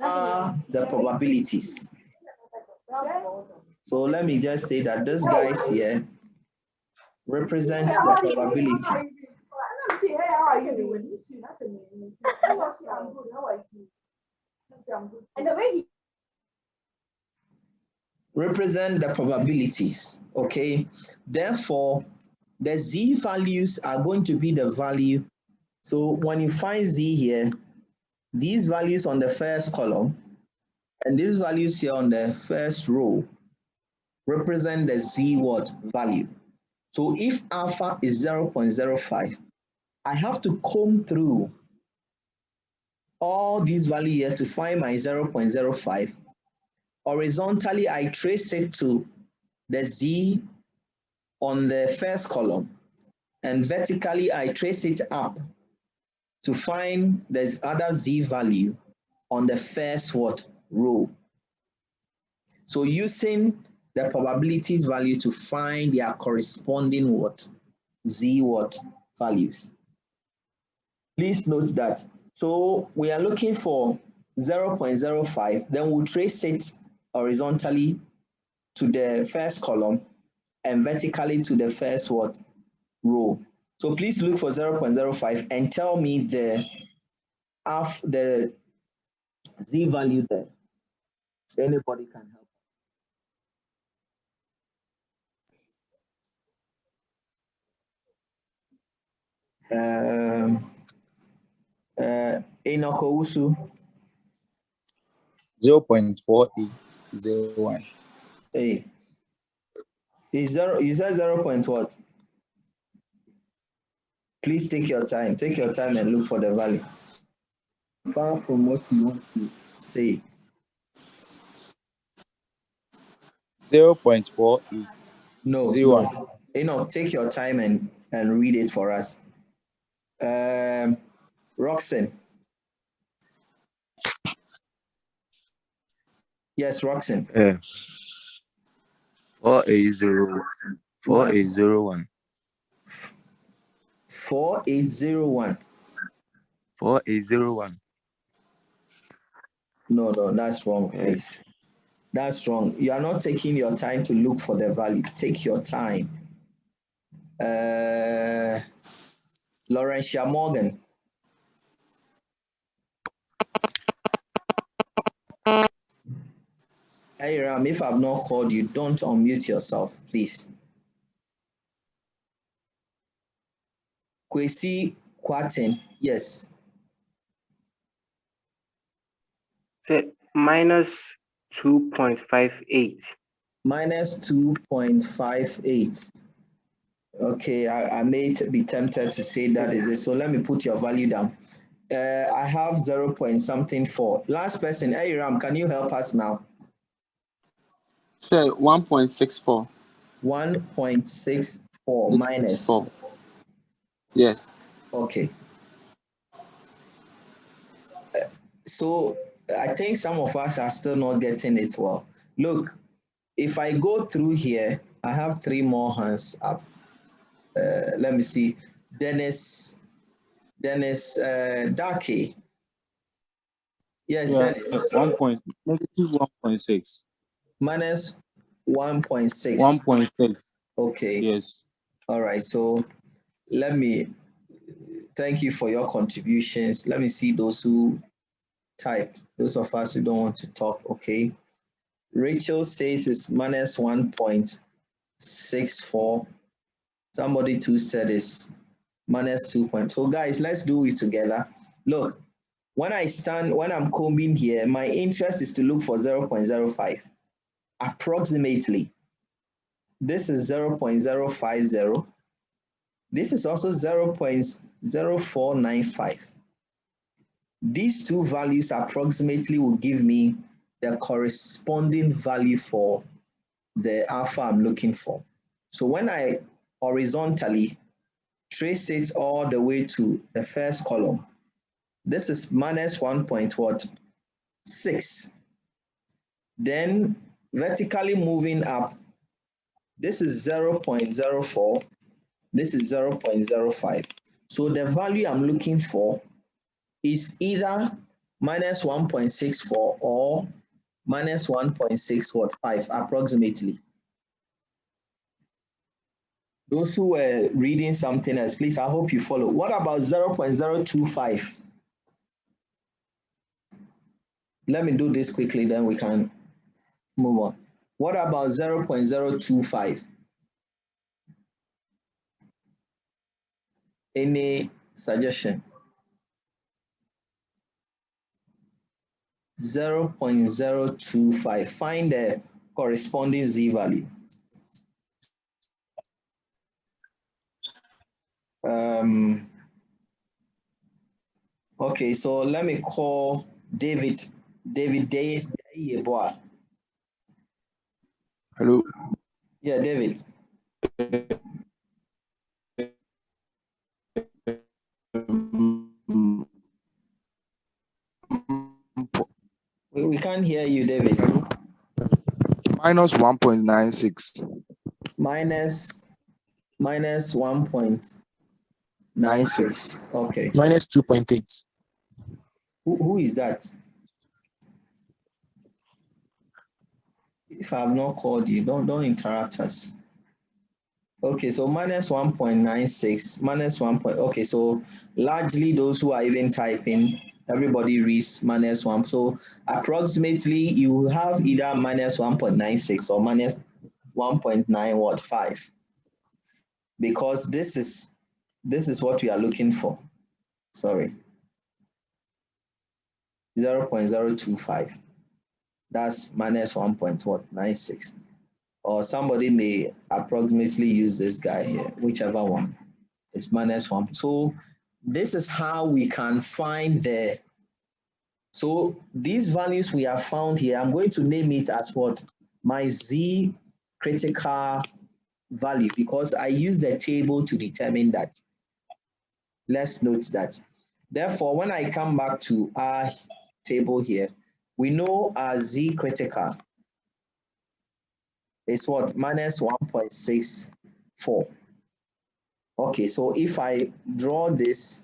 are the probabilities. So let me just say that this guys here represents the probability. Represent the probabilities, okay? Therefore, the Z values are going to be the value. So when you find Z here, these values on the first column and these values here on the first row represent the Z what value. So if alpha is 0.05, I have to comb through all these values here to find my 0.05. Horizontally, I trace it to the Z on the first column, and vertically, I trace it up to find this other Z value on the first what row. So using the probabilities value to find their corresponding what Z what values. Please note that. So we are looking for 0.05, then we'll trace it horizontally to the first column and vertically to the first what row. So please look for 0.05 and tell me the Z value there. Anybody can help. Enoch Owusu. 0.4801. Hey. Is that 0. What? Please take your time. Take your time and look for the value. Far from what you want to say. 0.48. No. Enoch, take your time and read it for us. Roxanne. Yes, Roxanne. 4801. 4801. 4801. 4801. No, that's wrong, please. That's wrong. You are not taking your time to look for the value. Take your time. Laurentia Morgan. Hey Ram, if I've not called you, don't unmute yourself, please. Kwesi Kwatin, yes. Say minus 2.58. Minus 2.58. Okay, I may be tempted to say that is it. So let me put your value down. I have 0. something 4. Last person, hey Ram, can you help us now? Say 1.64. 1.64 minus 4. Yes. Okay. So I think some of us are still not getting it well. Look, if I go through here, I have 3 more hands up. Let me see. Dennis Dake. Yes, Dennis. -1.6. Minus 1.6. 1.6. Okay. Yes. All right. So let me thank you for your contributions. Let me see those who typed. Those of us who don't want to talk. Okay. Rachel says it's minus 1.64. Somebody too said it's minus 2. So guys, let's do it together. Look, when I'm combing here, my interest is to look for 0.05 approximately. This is 0.050. This is also 0.0495. These two values approximately will give me the corresponding value for the alpha I'm looking for. So when I horizontally trace it all the way to the first column, this is minus 1.6. Then vertically moving up, this is 0.04. This is 0.05. So the value I'm looking for is either minus 1.64 or minus 1.6 approximately. Those who were reading something else, please, I hope you follow. What about 0.025? Let me do this quickly, then we can move on. What about 0.025? Any suggestion? 0.025. Find the corresponding z value. Okay, so let me call David Dayeboa. Hello. Yeah, David. We can't hear you, David. Minus 1.96. Minus 1.96. Okay. Minus 2.8. Who is that? If I have not called you, don't interrupt us. Okay, so minus 1.96, minus 1. Okay, so largely those who are even typing, everybody reads minus 1. So approximately you have either minus 1.96 or minus 1.915, because this is what we are looking for. Sorry. 0.025. That's minus 1.96. Or somebody may approximately use this guy here, whichever one. It's minus 1. So this is how we can find the, so these values we have found here, I'm going to name it as what? My Z critical value, because I use the table to determine that. Let's note that. Therefore, when I come back to our table here, we know our Z critical is what? Minus 1.64. Okay, so if I draw this,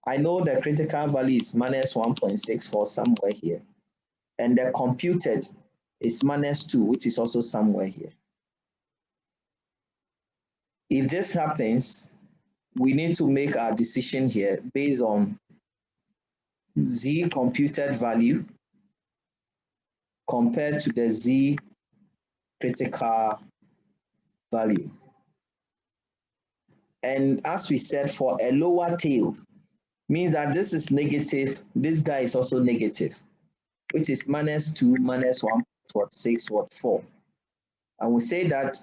I know the critical value is minus 1.64 somewhere here. And the computed is minus 2, which is also somewhere here. If this happens, we need to make our decision here based on Z computed value compared to the Z critical value. And as we said, for a lower tail, means that this is negative, this guy is also negative, which is minus 2, minus 1.6, 4. And we say that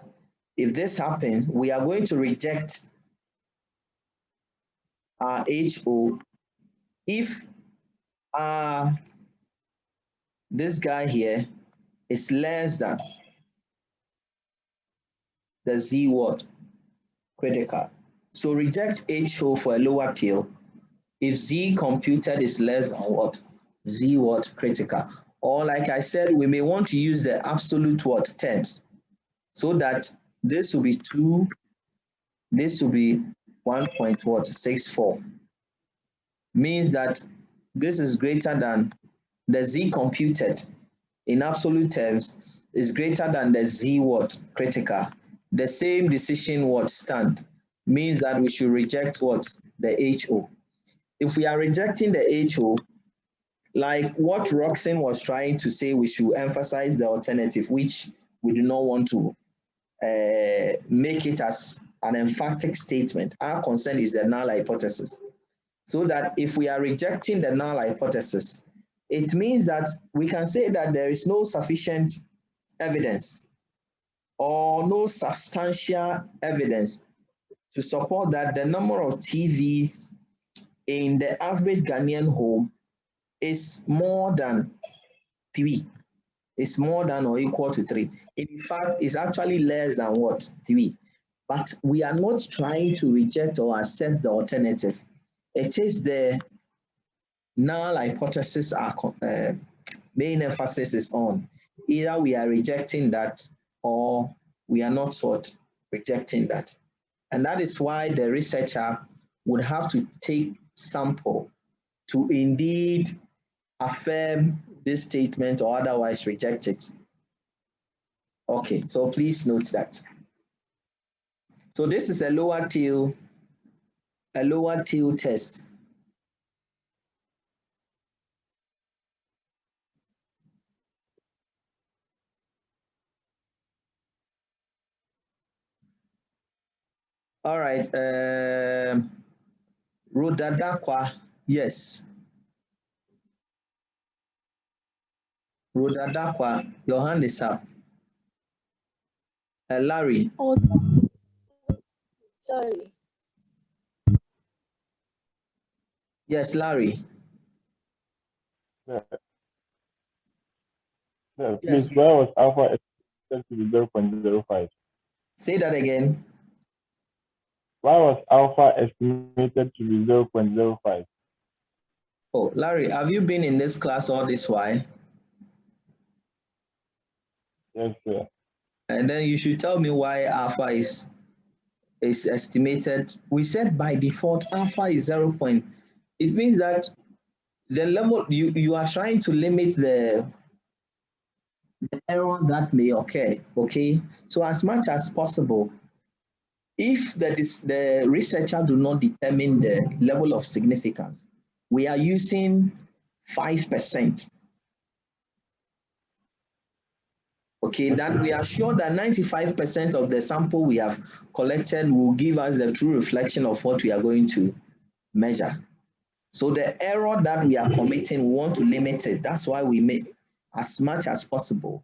if this happens, we are going to reject our HO if this guy here is less than the Z what? Critical. So reject HO for a lower tail if Z computed is less than what? Z what? Critical. Or like I said, we may want to use the absolute what? Terms. So that this will be 2, this will be 1.64. Means that this is greater than the Z computed in absolute terms is greater than the Z what? Critical. The same decision what? Stand. Means that we should reject what? The HO. If we are rejecting the HO, like what Roxanne was trying to say, we should emphasize the alternative, which we do not want to make it as an emphatic statement. Our concern is the null hypothesis. So that if we are rejecting the null hypothesis, it means that we can say that there is no sufficient evidence or no substantial evidence to support that the number of TVs in the average Ghanaian home is more than 3. It's more than or equal to 3. In fact, it's actually less than what? 3. But we are not trying to reject or accept the alternative. It is the null hypothesis our main emphasis is on. Either we are rejecting that or we are not rejecting that. And that is why the researcher would have to take sample to indeed affirm this statement or otherwise reject it. Okay, so please note that. So this is a lower tail test. All right, Rodadakwa, yes. Rodadakwa, your hand is up. Larry. Oh, sorry. Yes, Larry. Yeah. Yes. Please, why was alpha estimated to be 0.05? Say that again. Why was alpha estimated to be 0.05? Oh, Larry, have you been in this class all this while? Yes, sir. And then you should tell me why alpha is estimated. We said by default alpha is 0. It means that the level you are trying to limit the error that may occur. Okay, so as much as possible, if the researcher do not determine the level of significance, we are using 5%. Okay, that we are sure that 95% of the sample we have collected will give us the true reflection of what we are going to measure. So the error that we are committing, we want to limit it. That's why we make as much as possible.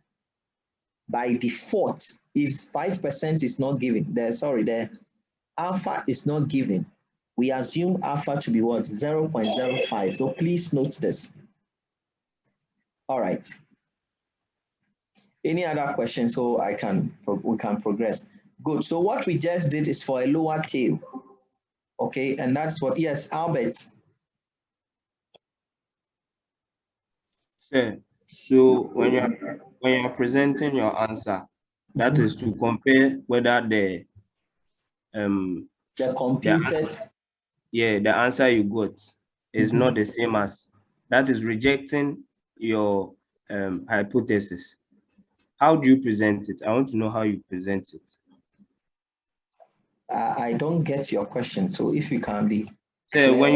By default, if 5% is not given, the alpha is not given, we assume alpha to be what? 0.05. So please note this. All right. Any other questions so we can progress? Good. So what we just did is for a lower tail. Okay, and that's what, yes, Albert. Sure. So when you're presenting your answer, that is to compare whether the computed the answer you got is not the same as, that is rejecting your hypothesis. How do you present it? I want to know how you present it. I don't get your question, so if you can be So when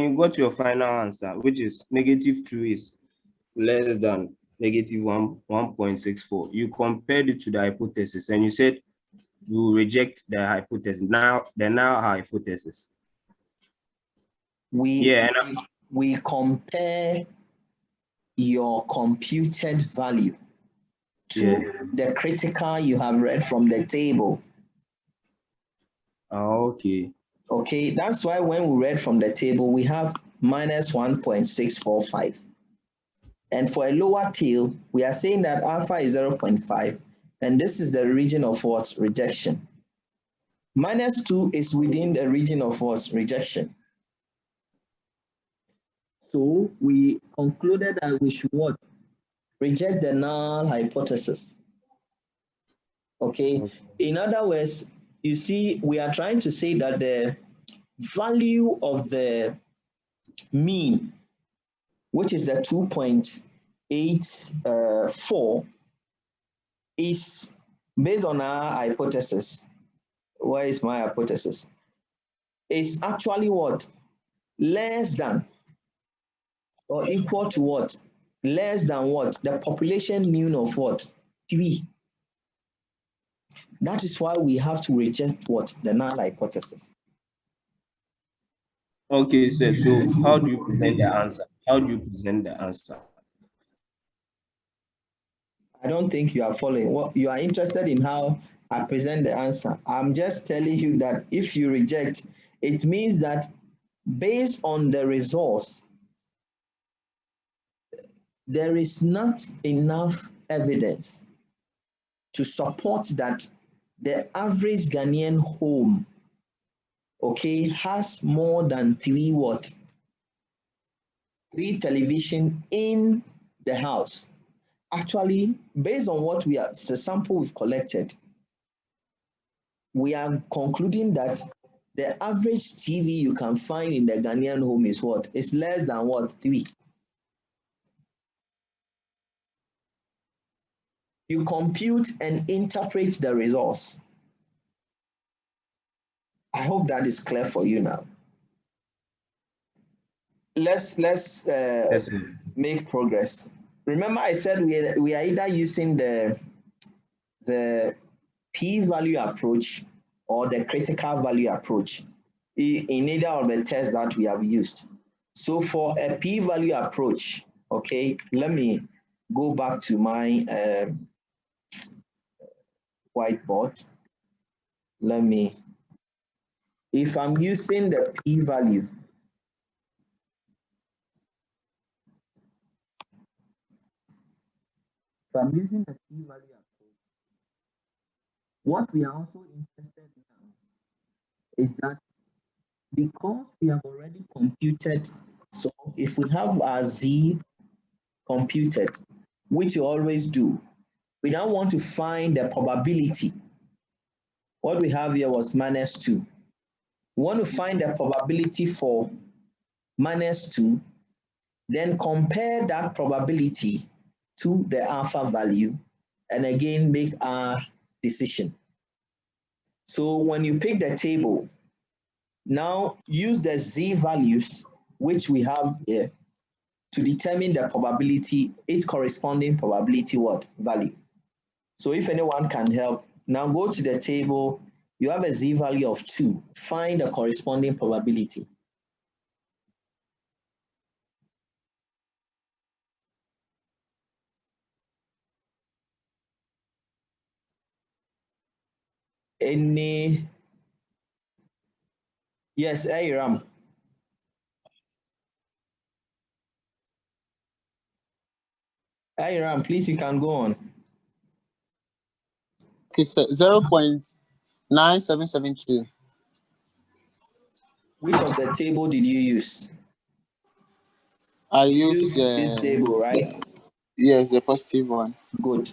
you got your final answer, which is -2 is less than -1.64, you compared it to the hypothesis and you said you reject the hypothesis. Now the null hypothesis. We compare your computed value to the critical you have read from the table. Okay. Okay, that's why when we read from the table, we have -1.645. And for a lower tail, we are saying that alpha is 0.5, and this is the region of what? Rejection. -2 is within the region of what? Rejection. So we concluded that we should what? Reject the null hypothesis. Okay. In other words, you see, we are trying to say that the value of the mean, which is the 2.84, is based on our hypothesis. Where is my hypothesis? It's actually what? Less than or equal to what? Less than what? The population mean of what? 3. That is why we have to reject what? The null hypothesis. Okay, sir. So how do you present the answer? How do you present the answer? I don't think you are following. What you are interested in how I present the answer. I'm just telling you that if you reject, it means that based on the results, there is not enough evidence to support that the average Ghanaian home, okay, has more than 3 what? 3 television in the house. Actually, based on what the sample we've collected, we are concluding that the average TV you can find in the Ghanaian home is what? Is less than what? 3. you compute and interpret the results. I hope that is clear for you now. Let's make progress. Remember, I said we are either using the p-value approach or the critical value approach in either of the tests that we have used. So for a p-value approach, okay, let me go back to my whiteboard. If I'm using the p-value, what we are also interested in now is that because we have already computed, so if we have our z computed, which you always do, we now want to find the probability. What we have here was -2. We want to find the probability for -2, then compare that probability to the alpha value, and again make our decision. So when you pick the table, now use the z values which we have here to determine the probability, its corresponding probability value. So if anyone can help, now go to the table, you have a z value of 2, find the corresponding probability. Yes, Aram. Aram, please, you can go on. Okay, so 0.9772. Which of the table did you use? I used this table, right? Yes, the positive one. Good.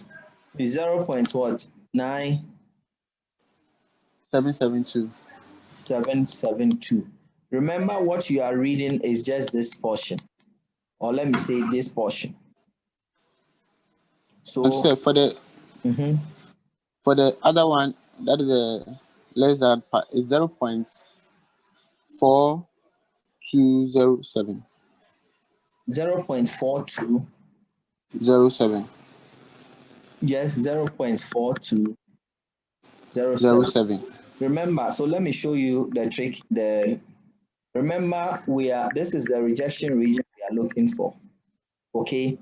0.9 772. 772. Remember, what you are reading is just this portion, or let me say this portion. So for the for the other one, that is the less than part, is 0.4207. 0.4207. Yes, 0.4207. Remember, so let me show you the trick. Remember, this is the rejection region we are looking for. Okay.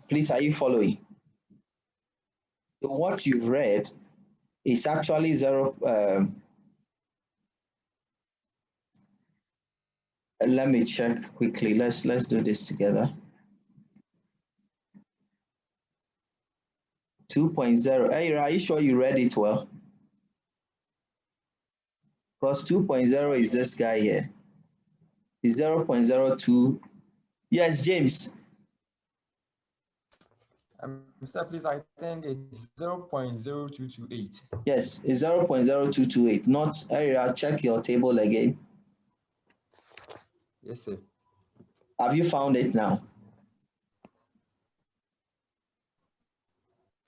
Please, are you following? So what you've read is actually let me check quickly. Let's do this together. 2.0. Hey, are you sure you read it well? Because 2.0 is this guy here. Is 0.02. Yes, James. Sir, please, I think it's 0.0228. Yes, it's 0.0228. Not, I'll check your table again. Yes, sir. Have you found it now?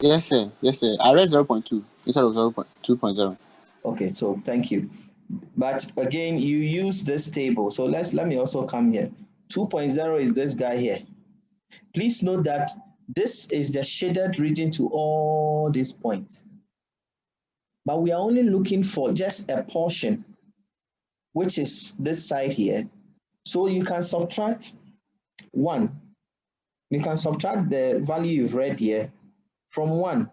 Yes, sir. Yes, sir. I read 0.2 instead of 2.0. Okay, so thank you. But again, you use this table. So let me also come here. 2.0 is this guy here. Please note that this is the shaded region to all these points. But we are only looking for just a portion, which is this side here. So you can subtract 1. You can subtract the value you've read here from 1.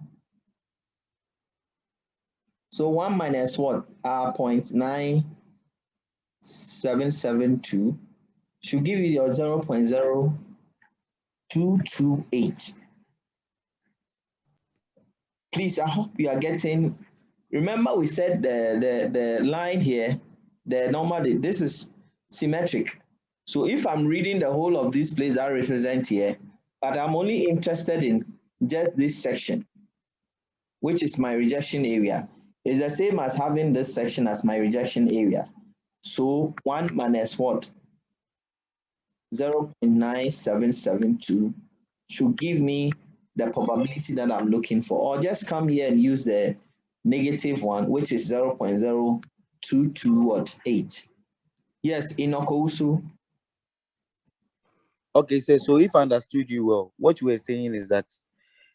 So 1 minus what? 0.9772 should give you your 0.0228. Please, I hope you are getting. Remember, we said the line here, the normal, this is symmetric. So if I'm reading the whole of this place that represent here, but I'm only interested in just this section, which is my rejection area, it's the same as having this section as my rejection area. So 1 minus what? 0.9772 should give me the probability that I'm looking for, or just come here and use the negative one, which is 0.0228. Yes, Enoch also. Okay, so if I understood you well, what you were saying is that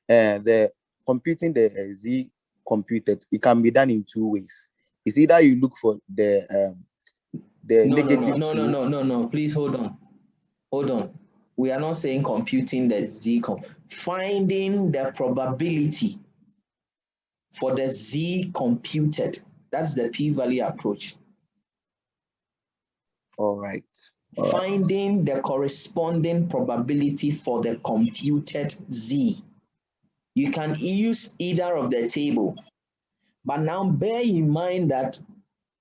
the computing the Z computed, it can be done in two ways. It's either you look for the negative no. Please hold on. We are not saying computing the Z finding the probability for the Z computed. That's the p-value approach. All right. Finding the corresponding probability for the computed Z. You can use either of the table, but now bear in mind that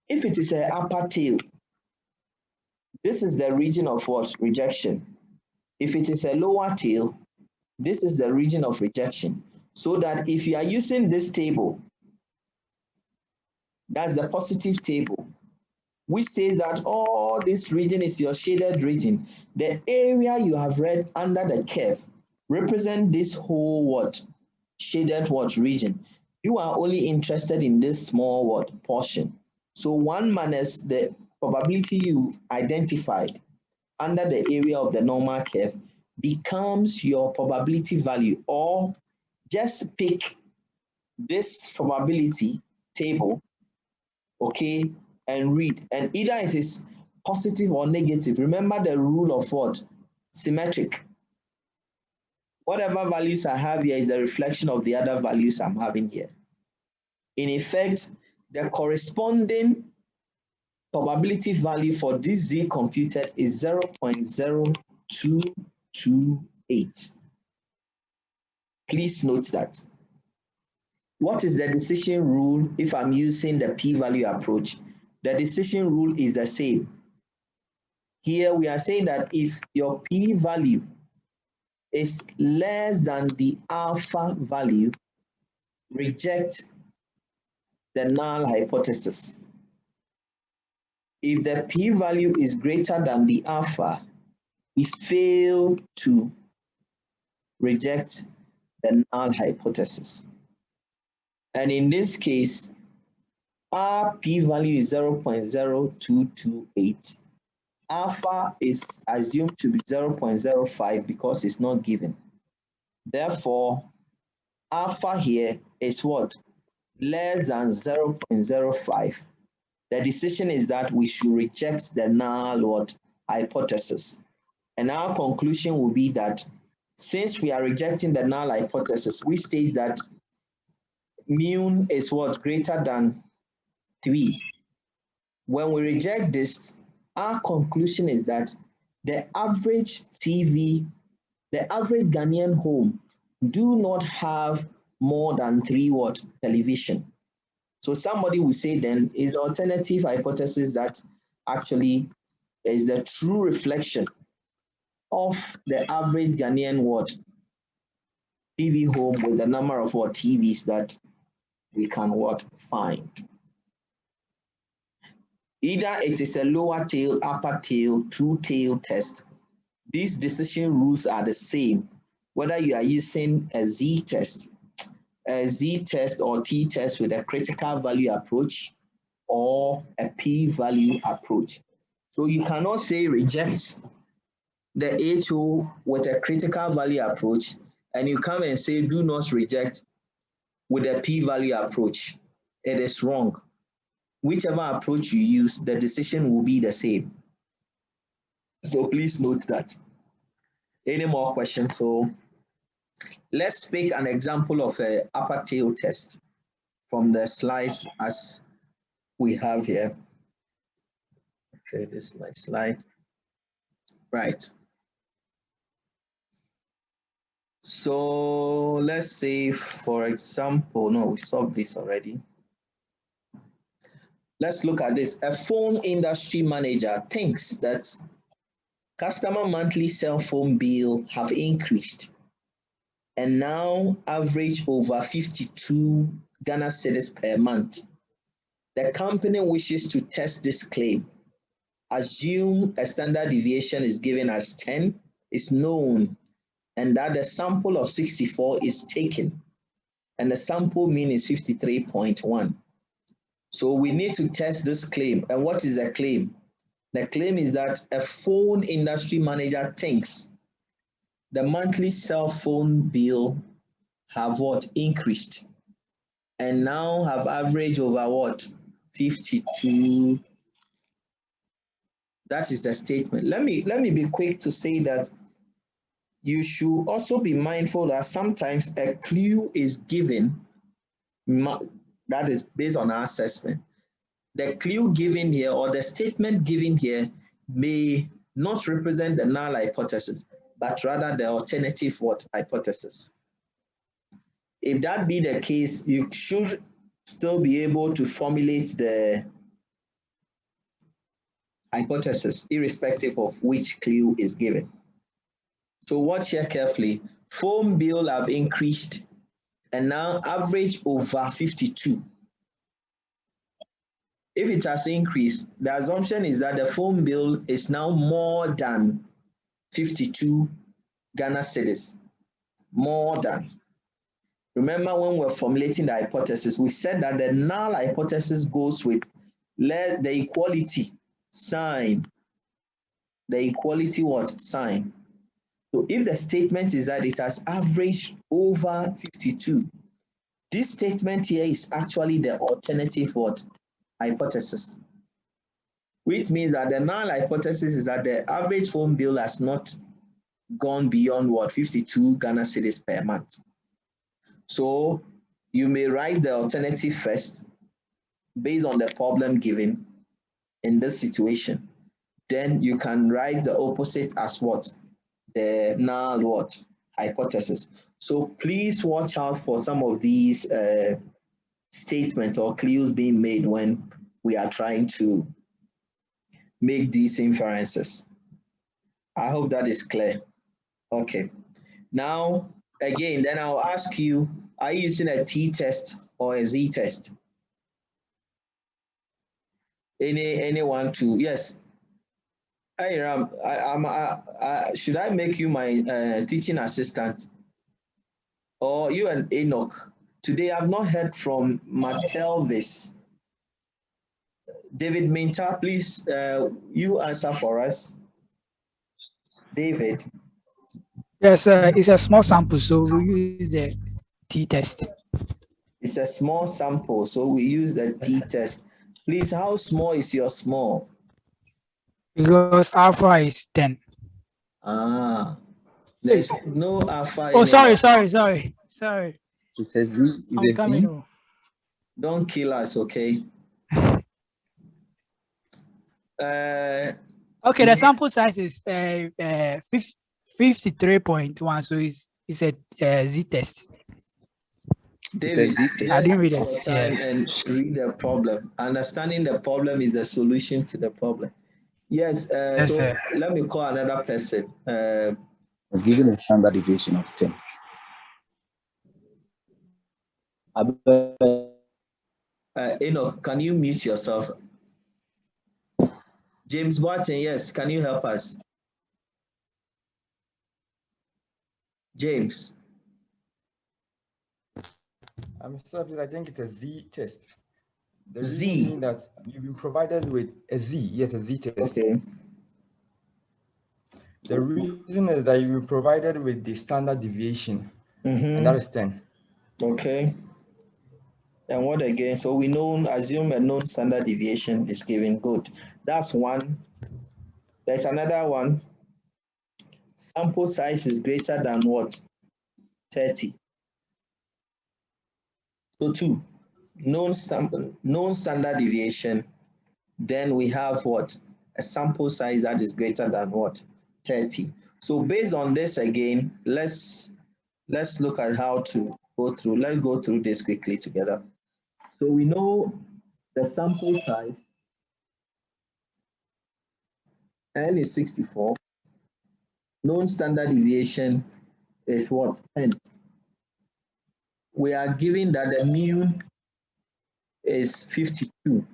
if it is an upper tail, this is the region of what? Rejection. If it is a lower tail, this is the region of rejection. So that if you are using this table, that's the positive table, which says that all this region is your shaded region. The area you have read under the curve represent this whole what? Shaded what region. You are only interested in this small what? Portion. So 1 minus the probability you've identified under the area of the normal curve becomes your probability value, or just pick this probability table, okay, and read. And either it is positive or negative. Remember the rule of what? Symmetric. Whatever values I have here is the reflection of the other values I'm having here. In effect, the corresponding probability value for this Z computed is 0.0228. Please note that. What is the decision rule if I'm using the p-value approach? The decision rule is the same. Here we are saying that if your p-value is less than the alpha value, reject the null hypothesis. If the p-value is greater than the alpha, we fail to reject the null hypothesis. And in this case, our p-value is 0.0228. Alpha is assumed to be 0.05 because it's not given. Therefore, alpha here is what? Less than 0.05. The decision is that we should reject the null what? Hypothesis. And our conclusion will be that since we are rejecting the null hypothesis, we state that mu is what? Greater than 3. When we reject this, our conclusion is that the average TV, the average Ghanaian home do not have more than 3 what? Television. So somebody will say then is the alternative hypothesis that actually is the true reflection of the average Ghanaian what? TV home with the number of what? TVs that we can what? Find. Either it is a lower tail, upper tail, two-tail test. These decision rules are the same, whether you are using a z-test or t-test with a critical value approach or a p-value approach. So you cannot say reject the HO with a critical value approach and you come and say do not reject with a p-value approach. It is wrong. Whichever approach you use, the decision will be the same. So please note that. Any more questions? So let's pick an example of an upper tail test from the slides as we have here. Okay, this is my slide. Right. So let's say, for example, no, we solved this already. Let's look at this. A phone industry manager thinks that customer monthly cell phone bill have increased and now average over 52 Ghana cedis per month. The company wishes to test this claim. Assume a standard deviation is given as 10, is known, and that the sample of 64 is taken, and the sample mean is 53.1. So we need to test this claim. And what is the claim? The claim is that a phone industry manager thinks the monthly cell phone bill have what? Increased, and now have average over what? 52. That is the statement. Let me be quick to say that you should also be mindful that sometimes a clue is given that is based on our assessment. The clue given here or the statement given here may not represent the null hypothesis, but rather the alternative what hypothesis. If that be the case, you should still be able to formulate the hypothesis irrespective of which clue is given. So watch here carefully. Phone bill have increased and now average over 52. If it has increased, the assumption is that the phone bill is now more than 52 Ghana cedis. More than. Remember when we're formulating the hypothesis, we said that the null hypothesis goes with the equality sign. The equality what? Sign. So if the statement is that it has averaged over 52, this statement here is actually the alternative what? Hypothesis. Which means that the null hypothesis is that the average phone bill has not gone beyond what? 52 Ghana cedis per month. So you may write the alternative first based on the problem given in this situation. Then you can write the opposite as what? The null what? Hypothesis. So please watch out for some of these statements or clues being made when we are trying to make these inferences. I hope that is clear. Okay. Now, again, then I'll ask you, are you using a t-test or a z-test? Anyone to, yes. Hey, Ram, should I make you my teaching assistant? Or you and Enoch? Today I've not heard from Matelvis. David Minta, please, you answer for us. David. Yes, it's a small sample, so we use the t-test. It's a small sample, so we use the t-test. Please, how small is your small? Because alpha is 10. Ah, there's no alpha. Oh, sorry. It says Z. I'm coming. Don't kill us, okay? Okay, the sample size is 53.1, so it's a z-test. David, I didn't read it. And read the problem. Understanding the problem is the solution to the problem. Yes, so let me call another person. It's given a standard deviation of 10. Enoch, can you mute yourself? James Watson, yes, can you help us? James. I'm sorry, I think it's a Z test. The Z. reason being that you've been provided with a Z, yes, a Z test. Okay. The reason is that you've been provided with the standard deviation, and that is 10. Okay. And what again? So we assume a known standard deviation is given. Good. That's one. There's another one. Sample size is greater than what? 30. So 2. Known standard deviation. Then we have what? A sample size that is greater than what? 30. So based on this again, let's look at how to go through. Let's go through this quickly together. So we know the sample size, N is 64. Known standard deviation is what? 10. We are given that the mean is 52.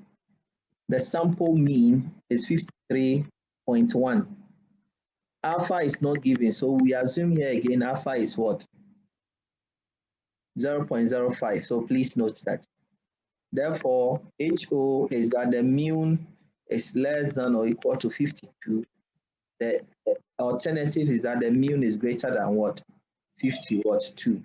The sample mean is 53.1. alpha is not given, so we assume here again alpha is what? 0.05. So please note that. Therefore, HO is that the mean is less than or equal to 52. The alternative is that the mean is greater than what? 50.2.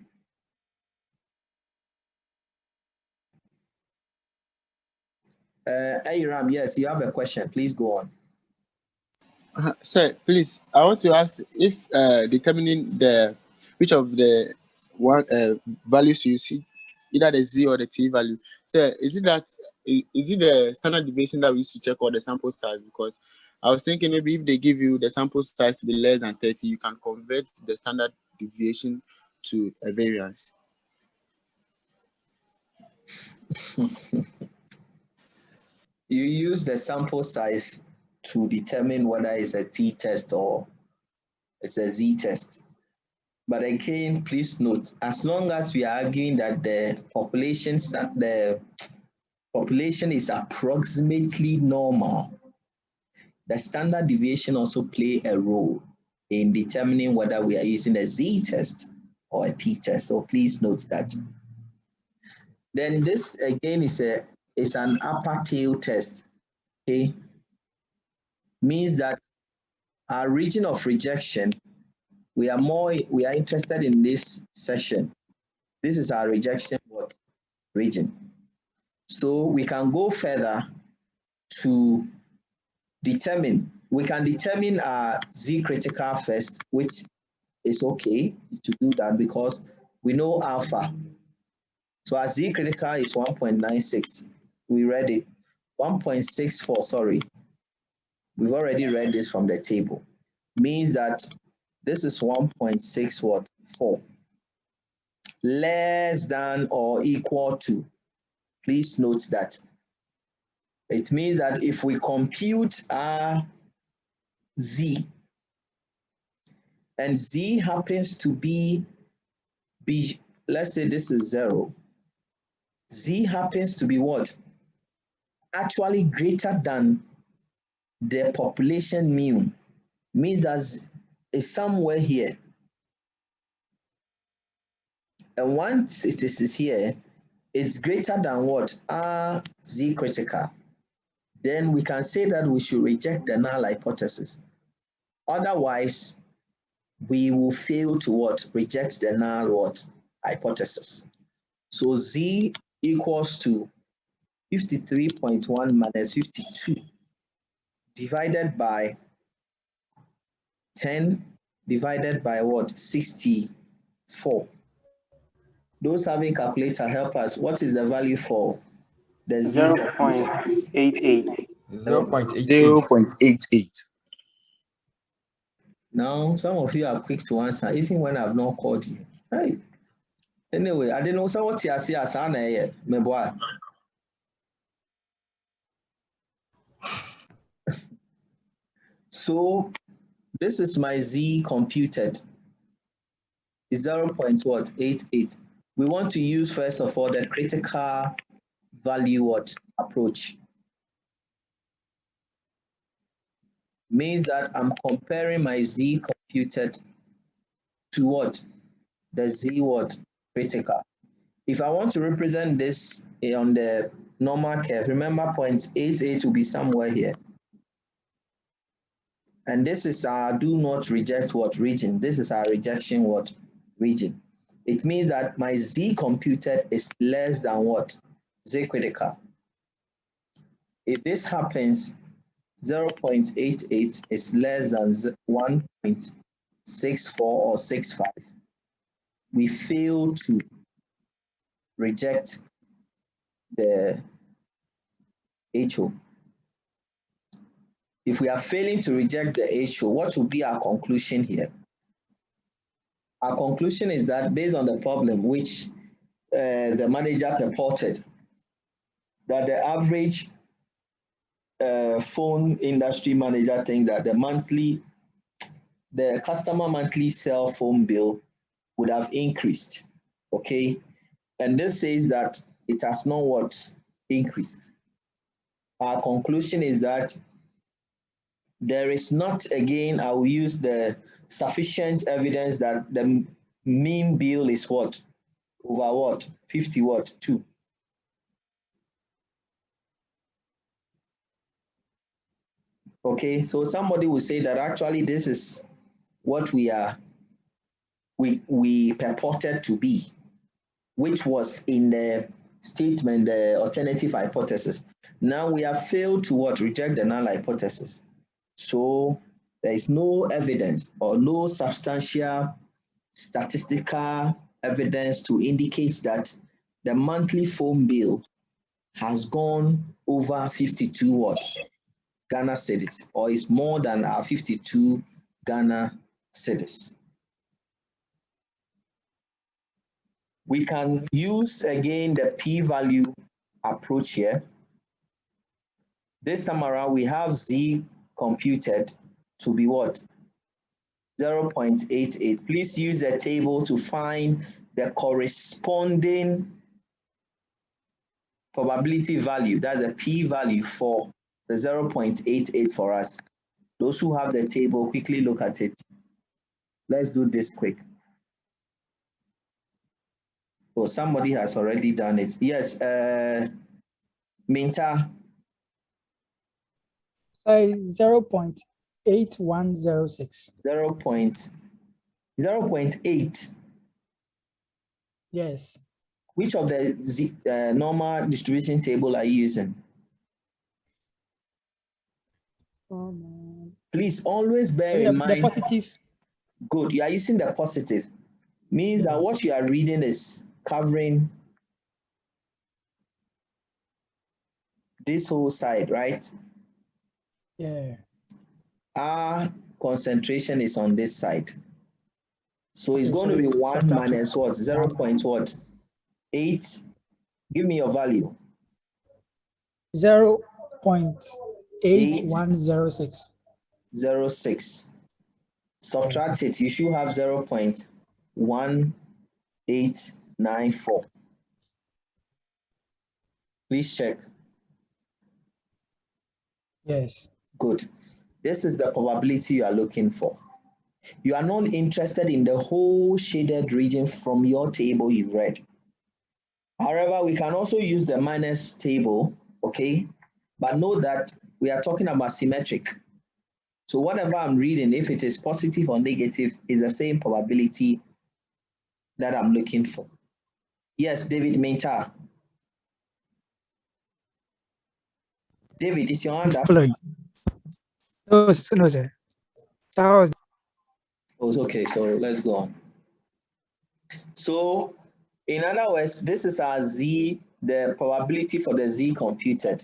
Aram, yes, you have a question. Please go on. Sir, please, I want to ask if determining which of the values you see, either the z or the t value. Sir, is it the standard deviation that we used to check, or the sample size? Because I was thinking maybe if they give you the sample size to be less than 30, you can convert the standard deviation to a variance. You use the sample size to determine whether it's a t-test or it's a z-test. But again, please note, as long as we are arguing that the population is approximately normal, the standard deviation also play a role in determining whether we are using a z-test or a t-test. So please note that. Then this again is an upper tail test. Okay, means that our region of rejection, we are interested in this session. This is our rejection region. So we can go further to determine. We can determine our Z critical first, which is okay to do that because we know alpha. So our Z critical is 1.96. We read it. 1.64, sorry. We've already read this from the table. Means that this is 1.64. Less than or equal to. Please note that. It means that if we compute our Z, and Z happens to be, let's say this is 0. Z happens to be what? Actually greater than the population mean. Means that it's somewhere here. And once it is here, it's greater than what? R Z critical. Then we can say that we should reject the null hypothesis. Otherwise, we will fail to what? Reject the null hypothesis. So Z equals to 53.1 minus 52 divided by 10 divided by what? 64. Those having calculator, help us. What is the value for the Z? 0.88. 0.88. Now, some of you are quick to answer, even when I've not called you. Hey. Anyway, I didn't know what you see as an my boy. So this is my Z computed. Is 0.88. We want to use first of all the critical value approach. Means that I'm comparing my Z computed to what? The Z critical. If I want to represent this on the normal curve, remember 0.88 will be somewhere here. And this is our do not reject region. This is our rejection region. It means that my Z computed is less than what? Z critical. If this happens, 0.88 is less than 1.64 or 65. We fail to reject the HO. If we are failing to reject the HO, what will be our conclusion here? Our conclusion is that based on the problem which the manager reported, that the average phone industry manager thinks that the customer monthly cell phone bill would have increased, okay? And this says that it has not increased. Our conclusion is that there is not, again, I will use the sufficient evidence that the mean bill is what? Over what? 50 what? 2. Okay, so somebody will say that actually this is what we purported to be, which was in the statement, the alternative hypothesis. Now we have failed to what? Reject the null hypothesis. So there is no evidence or no substantial statistical evidence to indicate that the monthly phone bill has gone over 52 what? Ghana cedis, or is more than our 52 Ghana cedis. We can use again the p-value approach here. This time around, we have Z computed to be what? 0.88. Please use the table to find the corresponding probability value, that's the p-value for the 0.88 for us. Those who have the table, quickly look at it. Let's do this quick. Oh, somebody has already done it. Yes, Minta. Sorry, 0.8106. 0.8. Yes. Which of the normal distribution table are you using? Please always bear in mind. The positive. Good, you are using the positive. Means that what you are reading is covering this whole side, right? Yeah. Our concentration is on this side. So it's Okay, going to be 1 minus what? 0. What? 8. Give me your value. 0.8106. 06. Subtract it. You should have 0.1894. Please check. Yes. Good. This is the probability you are looking for. You are not interested in the whole shaded region from your table you've read. However, we can also use the minus table, okay? But note that we are talking about symmetric. So whatever I'm reading, if it is positive or negative, is the same probability that I'm looking for. Yes, David Minta. David, is your hand up? No, sir. That was. Oh, okay, so let's go on. So, in other words, this is our Z, the probability for the Z computed.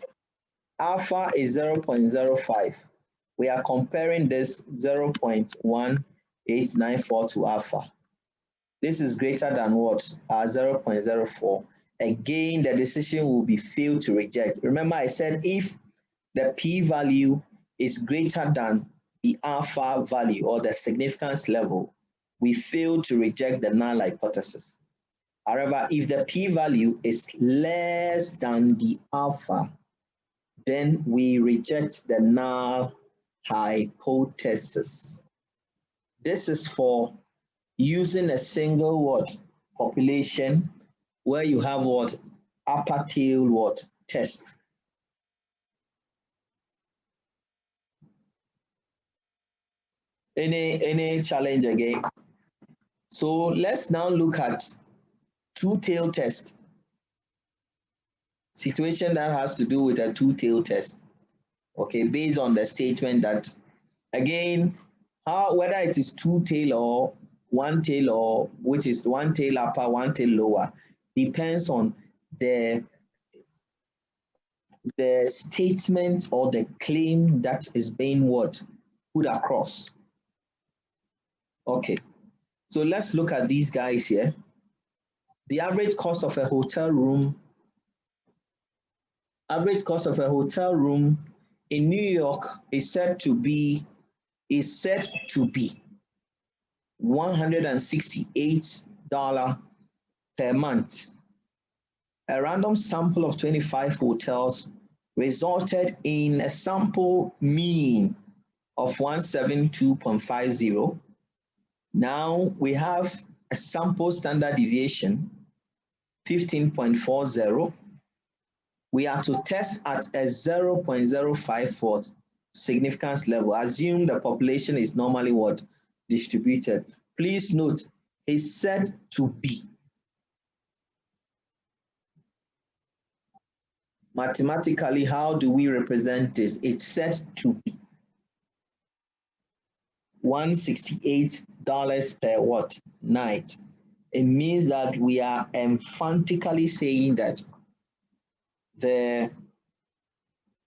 Alpha is 0.05. We are comparing this 0.1894 to alpha. This is greater than what? 0.04. Again, the decision will be failed to reject. Remember, I said if the p-value is greater than the alpha value or the significance level, we fail to reject the null hypothesis. However, if the p-value is less than the alpha, then we reject the null hypothesis. This is for using a single what? Population where you have what? Upper tail what? Test. Any challenge again? So let's now look at two-tail test. Situation that has to do with a two-tail test. Okay, based on the statement that, again, whether it is two-tail or one tail, or which is one tail upper, one tail lower, depends on the statement or the claim that is being what? Put across. Okay, so let's look at these guys here. The average cost of a hotel room in New York is said to be $168 per month. A random sample of 25 hotels resulted in a sample mean of 172.50. Now we have a sample standard deviation, 15.40. We are to test at a 0.05 for significance level. Assume the population is normally what? Distributed. Please note, it's said to be. Mathematically, how do we represent this? It's said to be $168 per what? Night. It means that we are emphatically saying that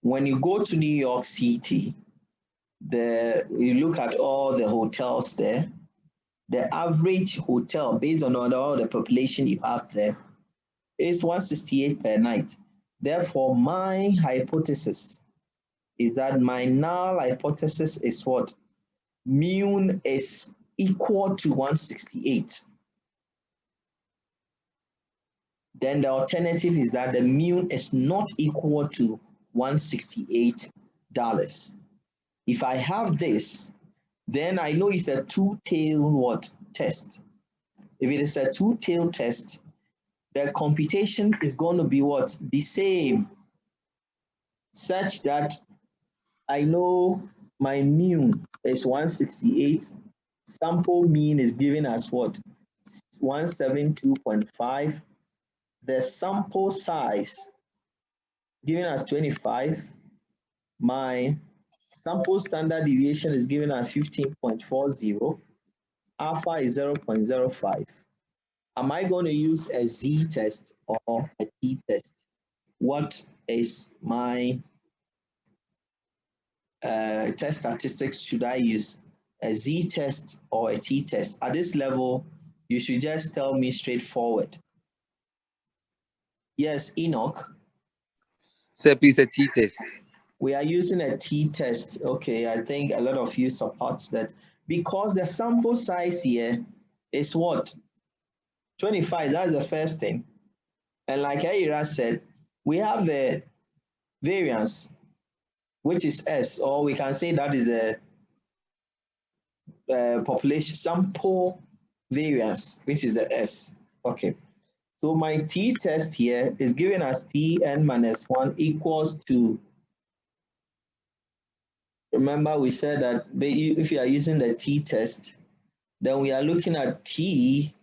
when you go to New York City, you look at all the hotels there, the average hotel based on all the population you have there is 168 per night. Therefore, my hypothesis is that my null hypothesis is what? Mu is equal to 168. Then the alternative is that the mu is not equal to $168. If I have this, then I know it's a two-tailed what? Test. If it is a two-tailed test, the computation is going to be what? The same, such that I know my mu is 168. Sample mean is given as what? 172.5. The sample size given as 25. My sample standard deviation is given as 15.40. Alpha is 0.05. Am I going to use a Z test or a T test? What is my test statistics should I use? A Z test or a T test? At this level, you should just tell me straightforward. Yes, Enoch. Sir, please, a T test. We are using a T test. Okay, I think a lot of you support that because the sample size here is what? 25, that's the first thing. And like Aira said, we have the variance, which is S, or we can say that is a population sample variance, which is the S. Okay. So my T test here is given as Tn minus 1 equals to, remember we said that if you are using the T test, then we are looking at T,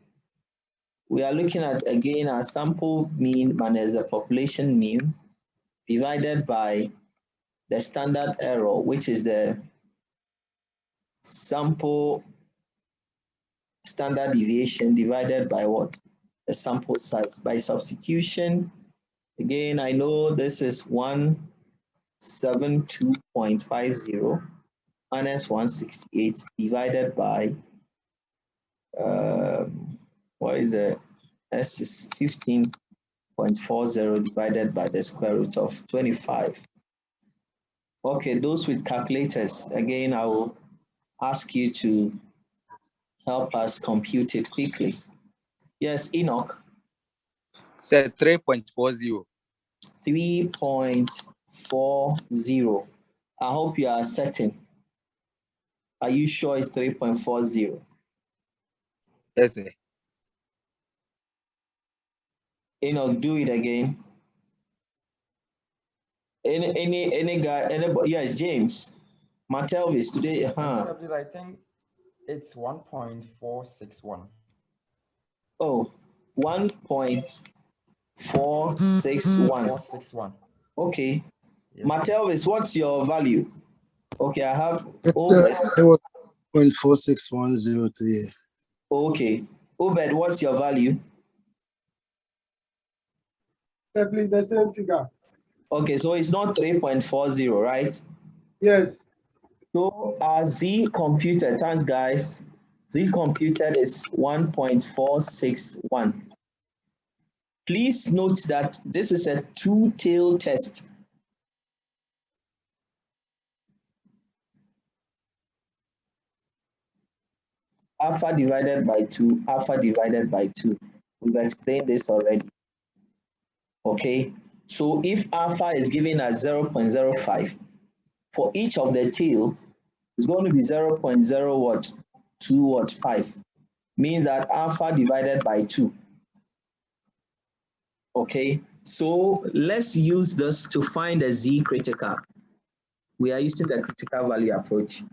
we are looking at again our sample mean minus the population mean divided by the standard error, which is the sample standard deviation divided by what? The sample size. By substitution, again, I know this is 172.50 minus 168 divided by, what is the S is 15.40 divided by the square root of 25. Okay, those with calculators, again, I will ask you to help us compute it quickly. Yes, Enoch. Sir, 3.40. 3.40. I hope you are certain. Are you sure it's 3.40? Yes, sir. Enoch, do it again. Any guy, anybody? Yes, James. Matelvis today. I think it's 1.461. Oh, 1.461. 461. Okay. Yes. Matelvis, what's your value? Okay, I have it was 0.46103. Okay. Obed, what's your value? Please, the same figure. Okay, so it's not 3.40, right? Yes. So our Z computed, thanks guys. Z computed is 1.461. Please note that this is a two-tailed test. Alpha divided by 2, alpha divided by 2. We've explained this already. Okay, so if alpha is given as 0.05, for each of the tail, It's going to be 0.025. Means that alpha divided by 2. Okay, so let's use this to find the Z critical. We are using the critical value approach.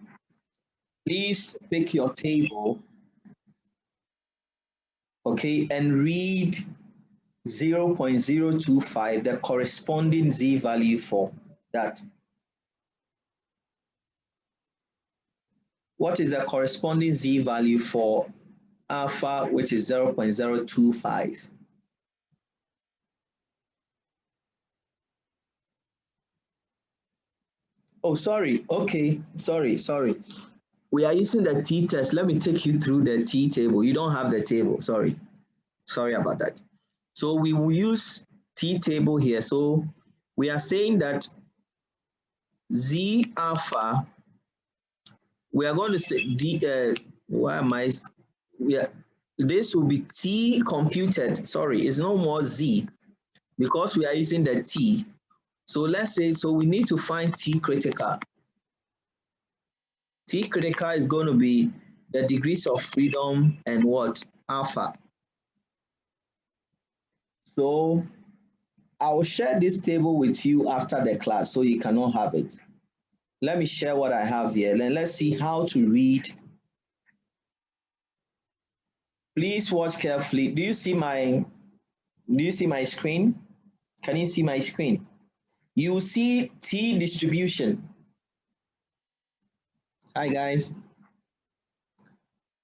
Please pick your table, okay, and read 0.025, the corresponding Z value for that. What is the corresponding Z value for alpha, which is 0.025? Oh, sorry. Okay, sorry. We are using the t-test. Let me take you through the t-table. You don't have the table. Sorry about that. So we will use t-table here. So we are saying that Z alpha, we are going to say this will be T computed. Sorry, it's no more Z because we are using the T. So let's say, so we need to find T critical. T critical is going to be the degrees of freedom and what? Alpha. So I will share this table with you after the class so you cannot have it. Let me share what I have here. Then let's see how to read. Please watch carefully. Do you see my screen? Can you see my screen? You see T distribution. Hi guys.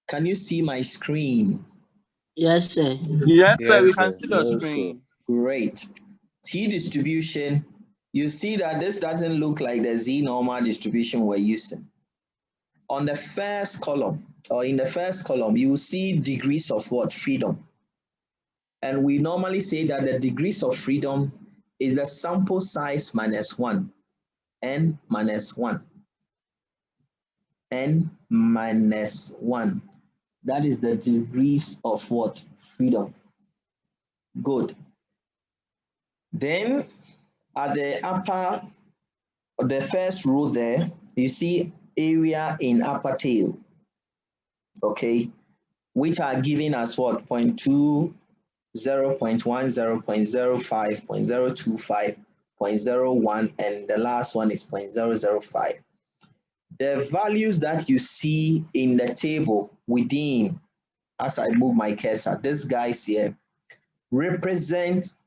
Can you see my screen? Yes, sir. Yes, sir. We can see the Yes, screen. Great. T distribution. You see that this doesn't look like the Z normal distribution we're using. On the first column, or in the first column, you will see degrees of what? Freedom. And we normally say that the degrees of freedom is the sample size minus 1, n minus 1. N minus 1. That is the degrees of what? Freedom. Good. Then at the upper, the first row there, you see area in upper tail, okay, which are giving us what? 0.2, 0.10, 0.05, 0.025, 0.01, and the last one is 0.005. The values that you see in the table within, as I move my cursor, these guys here represent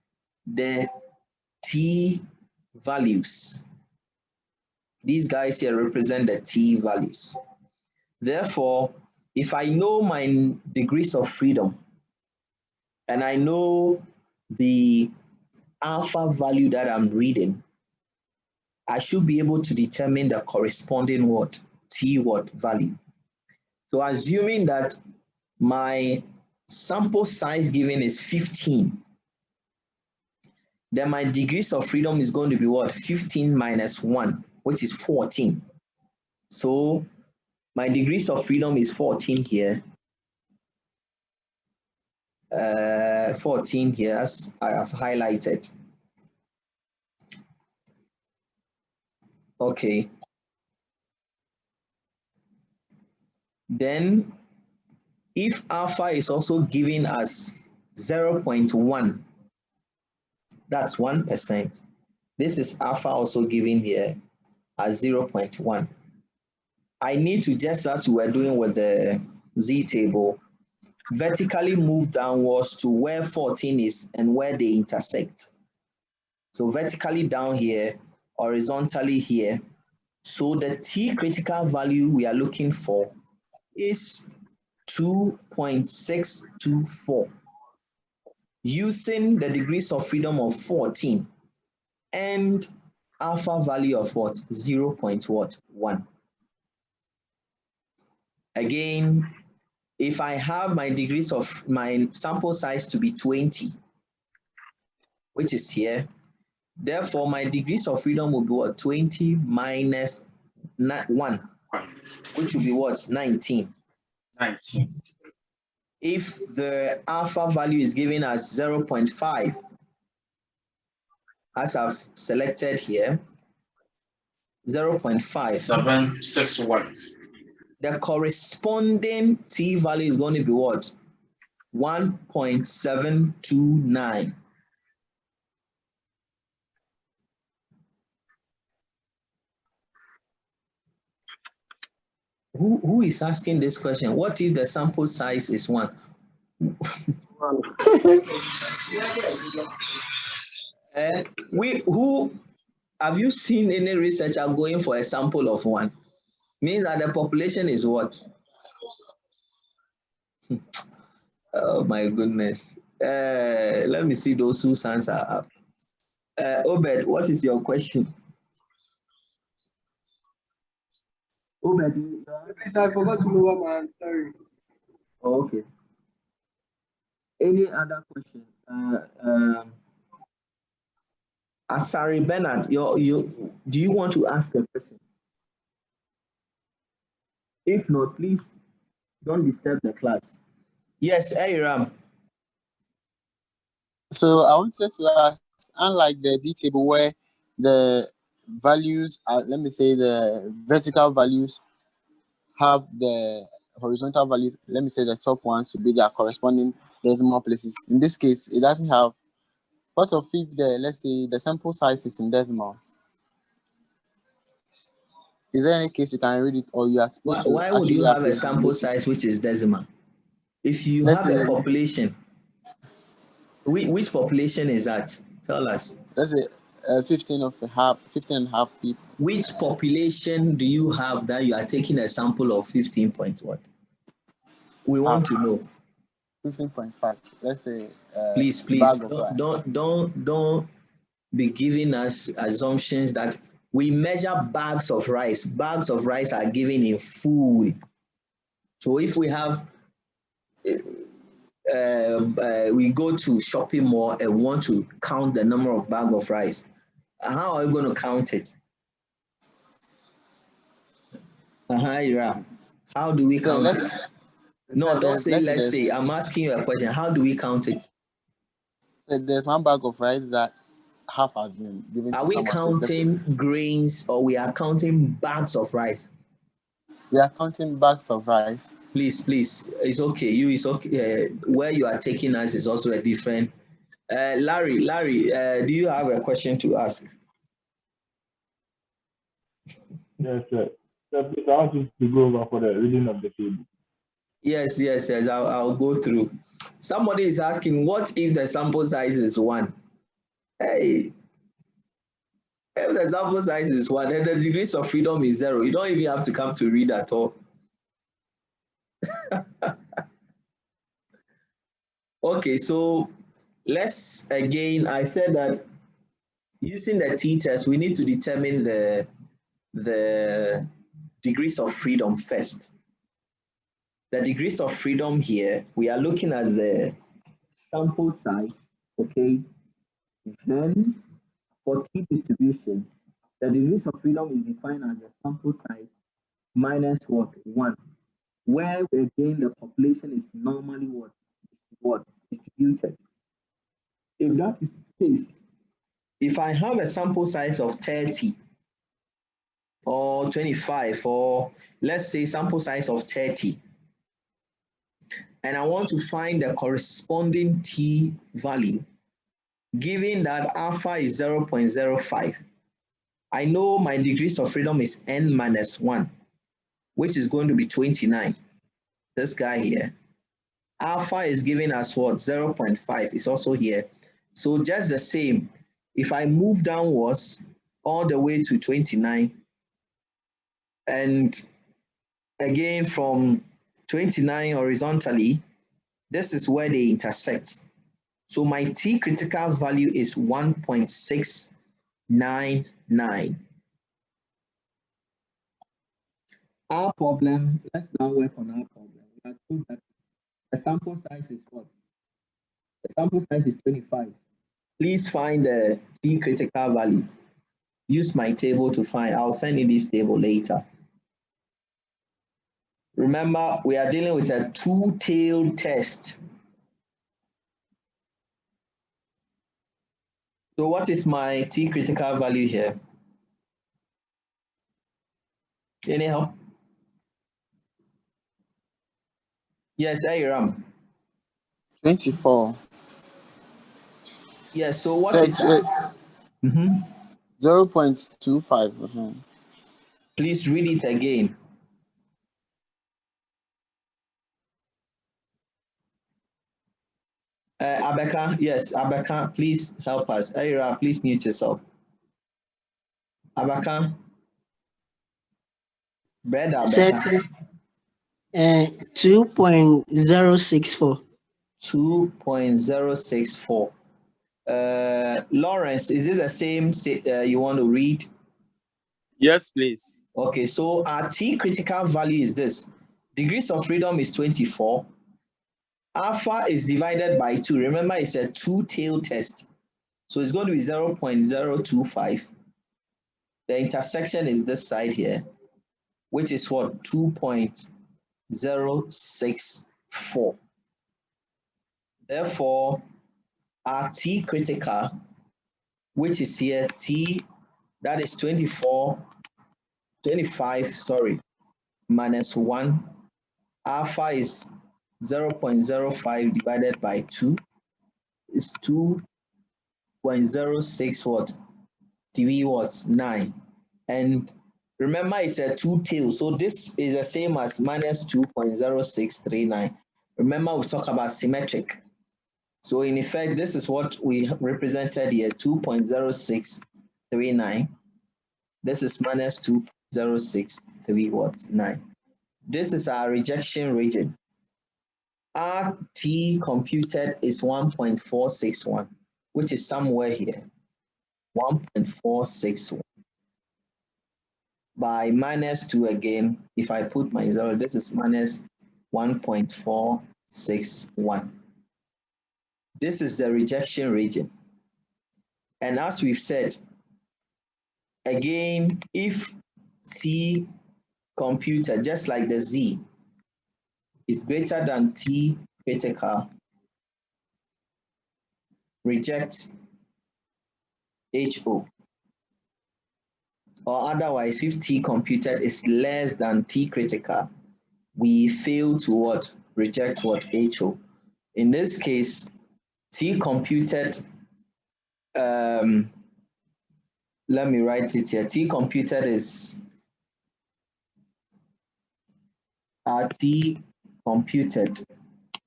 the T values. These guys here represent the T values. Therefore, if I know my degrees of freedom and I know the alpha value that I'm reading, I should be able to determine the corresponding what? T what value. So assuming that my sample size given is 15, then my degrees of freedom is going to be what? 15 minus 1, which is 14. So my degrees of freedom is 14 here. 14 here, as I have highlighted. Okay. Then if alpha is also giving us 0.1, that's 1%. This is alpha also given here as 0.1. I need to, just as we were doing with the Z table, vertically move downwards to where 14 is and where they intersect. So vertically down here, horizontally here. So the T critical value we are looking for is 2.624 using the degrees of freedom of 14 and alpha value of what? 0.1. Again, if I have my degrees of my sample size to be 20, which is here, therefore my degrees of freedom will be what? 20 minus 1, which will be what? 19. 19. If the alpha value is given as 0.5, as I've selected here, 0.5. 761. The corresponding t value is going to be what? 1.729. Who is asking this question? What if the sample size is 1? Who have you seen any researcher going for a sample of 1? Means that the population is what? Oh my goodness. Let me see those whose hands are up. Obed, what is your question? Obed, Please, I forgot to lower my hand. Sorry. Oh, okay. Any other question? Asari Bernard, do you want to ask a question? If not, please don't disturb the class. Yes, Aram. So I wanted to ask, unlike the Z table where the values are, let me say the vertical values have the horizontal values, let me say the top ones to be their corresponding decimal places. In this case, it doesn't have. What of if the, let's say the sample size is in decimal? Is there any case you can read it, or you are supposed to? Why would you have a sample size which is decimal? If you have a population, which population is that? Tell us. Let's say 15 and a half people. Which population do you have that you are taking a sample of 15 point what? We want to know. 15.5. Let's say. Please, don't be giving us assumptions that we measure bags of rice. Bags of rice are given in full. So if we have, we go to shopping mall and want to count the number of bags of rice, how are we going to count it? How do we count it? No, don't say let's say. I'm asking you a question. How do we count it? So there's one bag of rice that half has been given to someone. Are we counting grains or we are counting bags of rice? We are counting bags of rice. Please, it's okay. It's okay. Where you are taking us is also a different. Larry, do you have a question to ask? Yes, sir. So please, I want you to go over for the reading of the table. Yes. I'll go through. Somebody is asking, what if the sample size is 1? Hey, if the sample size is 1 and the degrees of freedom is 0, you don't even have to come to read at all. Okay, so let's again, I said that using the t-test, we need to determine the degrees of freedom first. The degrees of freedom here, we are looking at the sample size, okay? Then for t-distribution, the degrees of freedom is defined as the sample size minus what? 1. Where again the population is normally what? Distributed. If that is the case, if I have a sample size of 30 or 25, or let's say sample size of 30, and I want to find the corresponding t value, given that alpha is 0.05, I know my degrees of freedom is n minus 1, which is going to be 29. This guy here. Alpha is giving us what? 0.5. It's also here. So just the same, if I move downwards all the way to 29, and again from 29 horizontally, this is where they intersect. So my T critical value is 1.699. Our problem, let's now work on our problem. We are told that the sample size is what? The sample size is 25. Please find the T critical value. Use my table to find. I'll send you this table later. Remember, we are dealing with a two-tailed test. So what is my T critical value here? Any help? Yes, Aram. 24. Yes, so what So is that? 0.25 or something. Please read it again. Abeka, yes, Abeka, please help us. Aira, please mute yourself. Abeka. Brother Abeka. 2.064. 2.064. Lawrence, is it the same you want to read? Yes, please. Okay, so our T critical value is this. Degrees of freedom is 24. Alpha is divided by 2. Remember, it's a two-tailed test. So it's going to be 0.025. The intersection is this side here, which is what? 2.064. Therefore, our T critical, which is here, T, that is 25, minus 1. Alpha is 0.05 divided by 2 is 2.06 what? 3 what? 9. And remember, it's a two-tail, so this is the same as minus 2.0639. Remember, we talked about symmetric. So in effect, this is what we represented here, 2.0639. This is minus 2.0639. This is our rejection region. RT computed is 1.461, which is somewhere here, 1.461. By minus 2 again, if I put my 0, this is minus 1.461. This is the rejection region. And as we've said, again, if T computed, just like the Z, is greater than T critical, reject HO. Or otherwise, if T computed is less than T critical, we fail to what? Reject what? HO. In this case, T computed, let me write it here. T computed is T computed,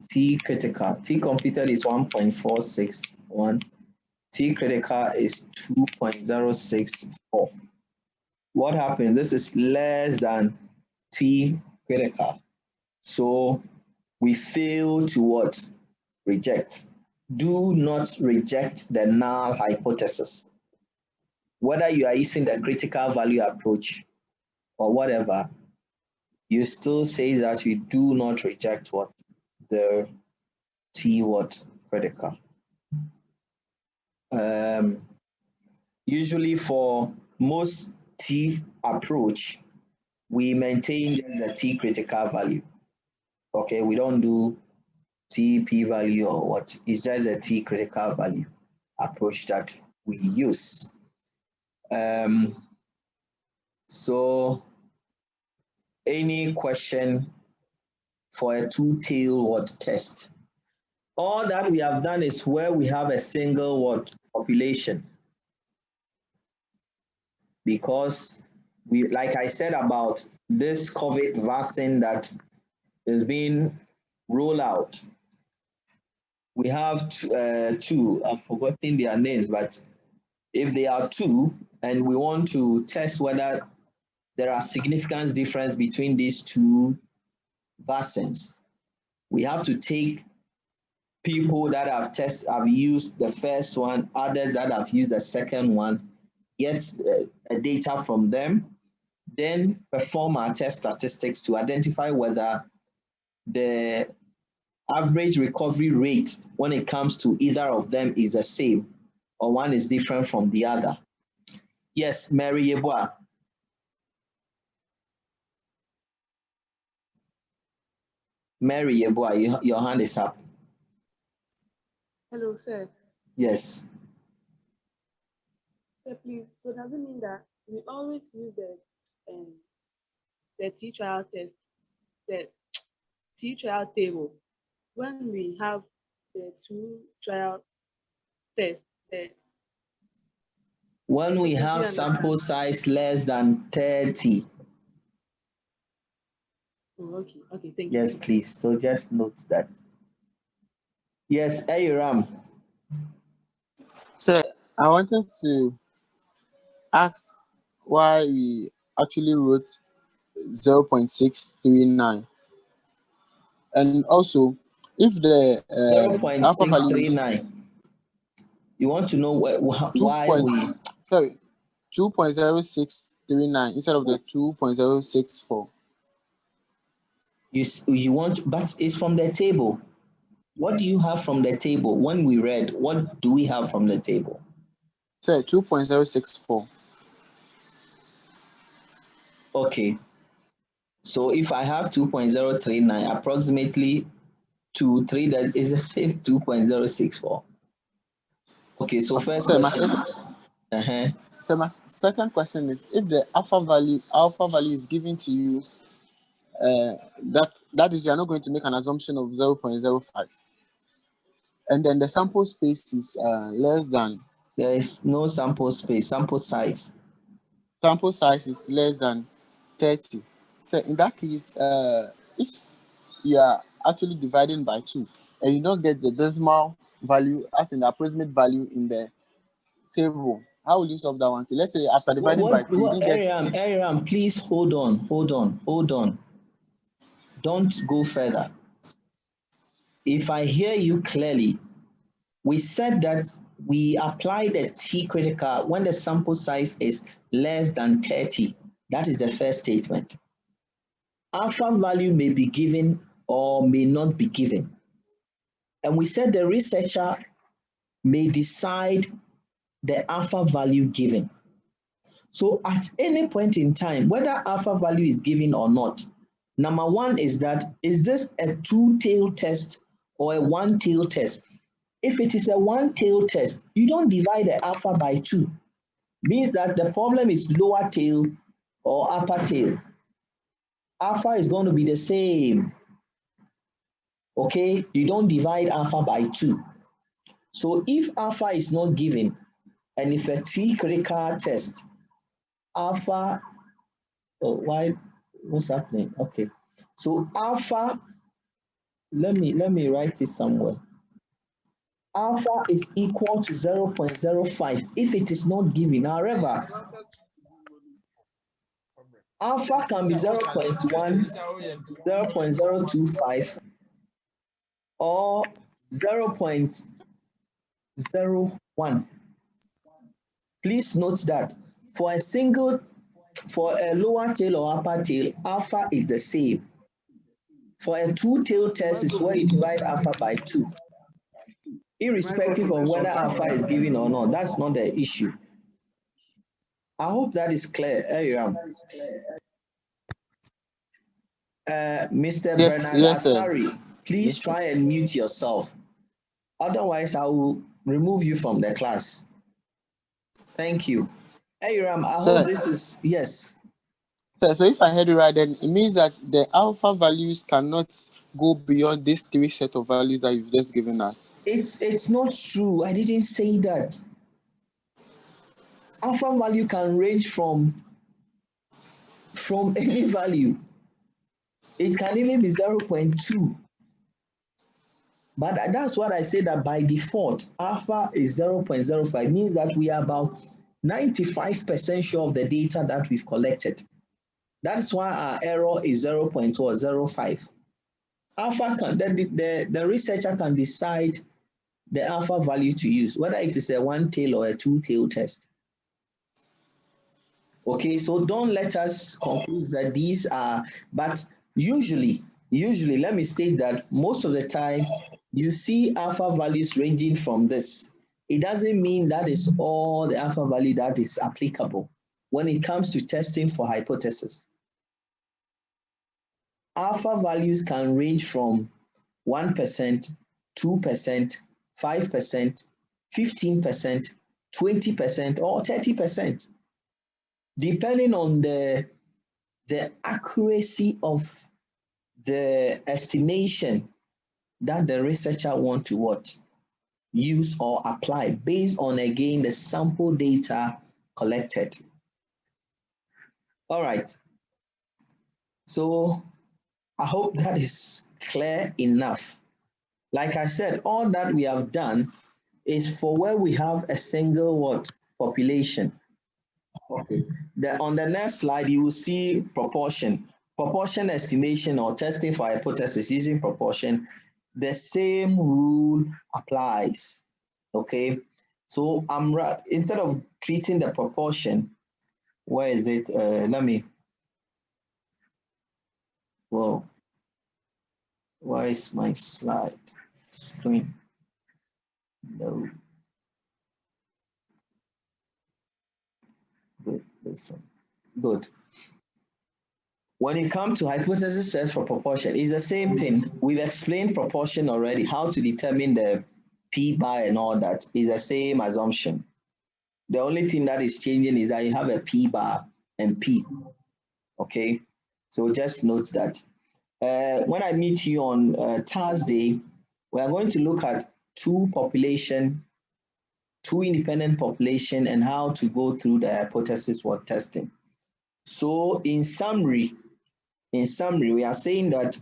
T critical. T computed is 1.461. T critical is 2.064. What happened? This is less than T critical. So we fail to what? Reject. Do not reject the null hypothesis. Whether you are using the critical value approach or whatever, you still say that you do not reject what? The T what? Critical. Usually for most T approach, we maintain the T critical value. Okay, we don't do T p value or what. It's just a T critical value approach that we use. So any question for a two-tailed word test? All that we have done is where we have a single word population. Because we, like I said about this COVID vaccine that is being rolled out, we have two, I've forgotten their names, but if they are two and we want to test whether there are significant difference between these two vaccines, we have to take people that have used the first one, others that have used the second one, get data from them, then perform our test statistics to identify whether the average recovery rate when it comes to either of them is the same or one is different from the other. Yes, Mary Yeboah. Mary Yeboah, your hand is up. Hello, sir. Yes. Sir, please. So does it mean that we always use the the t-trial test, the t-trial table, when we have the two trial tests, when we do you have sample understand? size less than 30. Oh, okay, okay, thank Yes, you. please. So just note that. Yes, Aram. So I wanted to ask why we actually wrote 0.639. And also, if the alpha values 0.639. You want to know why we... Sorry, 2.0639 instead of the 2.064. You want, but it's from the table. What do you have from the table? When we read, what do we have from the table? Say 2.064. Okay. So if I have 2.039, approximately 3, that is the same 2.064. Okay, so first question. So my second question is, if the alpha value is given to you, that is, you are not going to make an assumption of 0.05, and then the sample space is less than. There is no sample space. Sample size. Sample size is less than 30. So in that case, if you are actually dividing by 2 and you don't get the decimal value as in the approximate value in the table, how will you solve that one? Let's say after dividing by 2, you didn't get... Aram, please hold on. Don't go further. If I hear you clearly, we said that we apply the T critical when the sample size is less than 30. That is the first statement. Alpha value may be given or may not be given. And we said the researcher may decide the alpha value given. So at any point in time, whether alpha value is given or not, number one is that, is this a two-tailed test or a one-tailed test? If it is a one-tailed test, you don't divide the alpha by 2. Means that the problem is lower tail or upper tail. Alpha is going to be the same. Okay, you don't divide alpha by 2. So if alpha is not given, and if a T critical test, alpha, what's happening? Okay, so alpha, let me write it somewhere. Alpha is equal to 0.05 if it is not given. However, alpha can be 0.1, 0.025, or 0.01. Please note that for a lower tail or upper tail, alpha is the same. For a two-tailed test is where you divide alpha by 2. Irrespective of whether alpha is given or not, that's not the issue. I hope that is clear, Aram. Mr. Bernard Asari, please try and mute yourself. Otherwise, I will remove you from the class. Thank you. Aram, I hope this is, yes. So if I heard it right, then it means that the alpha values cannot go beyond these 3 set of values that you've just given us. It's not true. I didn't say that. Alpha value can range from any value. It can even be 0.2. But that's what I say, that by default, alpha is 0.05, means that we are about 95% sure of the data that we've collected. That's why our error is 0.05. Alpha can, the researcher can decide the alpha value to use, whether it is a one-tail or a two-tail test. Okay, so don't let us conclude that these are, but usually, let me state that most of the time, you see alpha values ranging from this. It doesn't mean that is all the alpha value that is applicable when it comes to testing for hypothesis. Alpha values can range from 1%, 2%, 5%, 15%, 20%, or 30%, depending on the the accuracy of the estimation that the researcher want to what? Use or apply based on, again, the sample data collected. All right. So I hope that is clear enough. Like I said, all that we have done is for where we have a single what? Population. Okay. On the next slide, you will see proportion. Proportion estimation or testing for hypothesis using proportion, the same rule applies. Okay. So instead of treating the proportion, where is it? Whoa. Where is my slide? Screen. No. Good. This one. Good. When it comes to hypothesis test for proportion, it's the same thing. We've explained proportion already, how to determine the p-bar and all that is the same assumption. The only thing that is changing is that you have a p-bar and p. Okay, so just note that. When I meet you on Thursday, we are going to look at two independent population and how to go through the hypothesis for testing. So in summary, we are saying that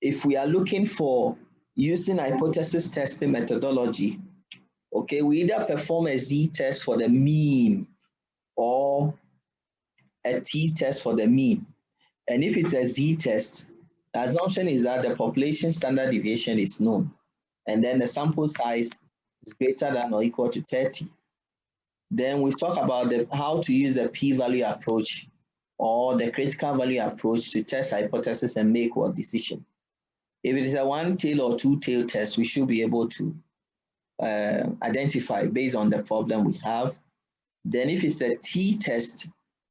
if we are looking for using hypothesis testing methodology, okay, we either perform a z-test for the mean or a t-test for the mean. And if it's a z-test, the assumption is that the population standard deviation is known, and then the sample size is greater than or equal to 30. Then we talk about how to use the p-value approach or the critical value approach to test hypothesis and make what decision. If it is a one-tail or two-tail test, we should be able to identify based on the problem we have. Then if it's a t-test,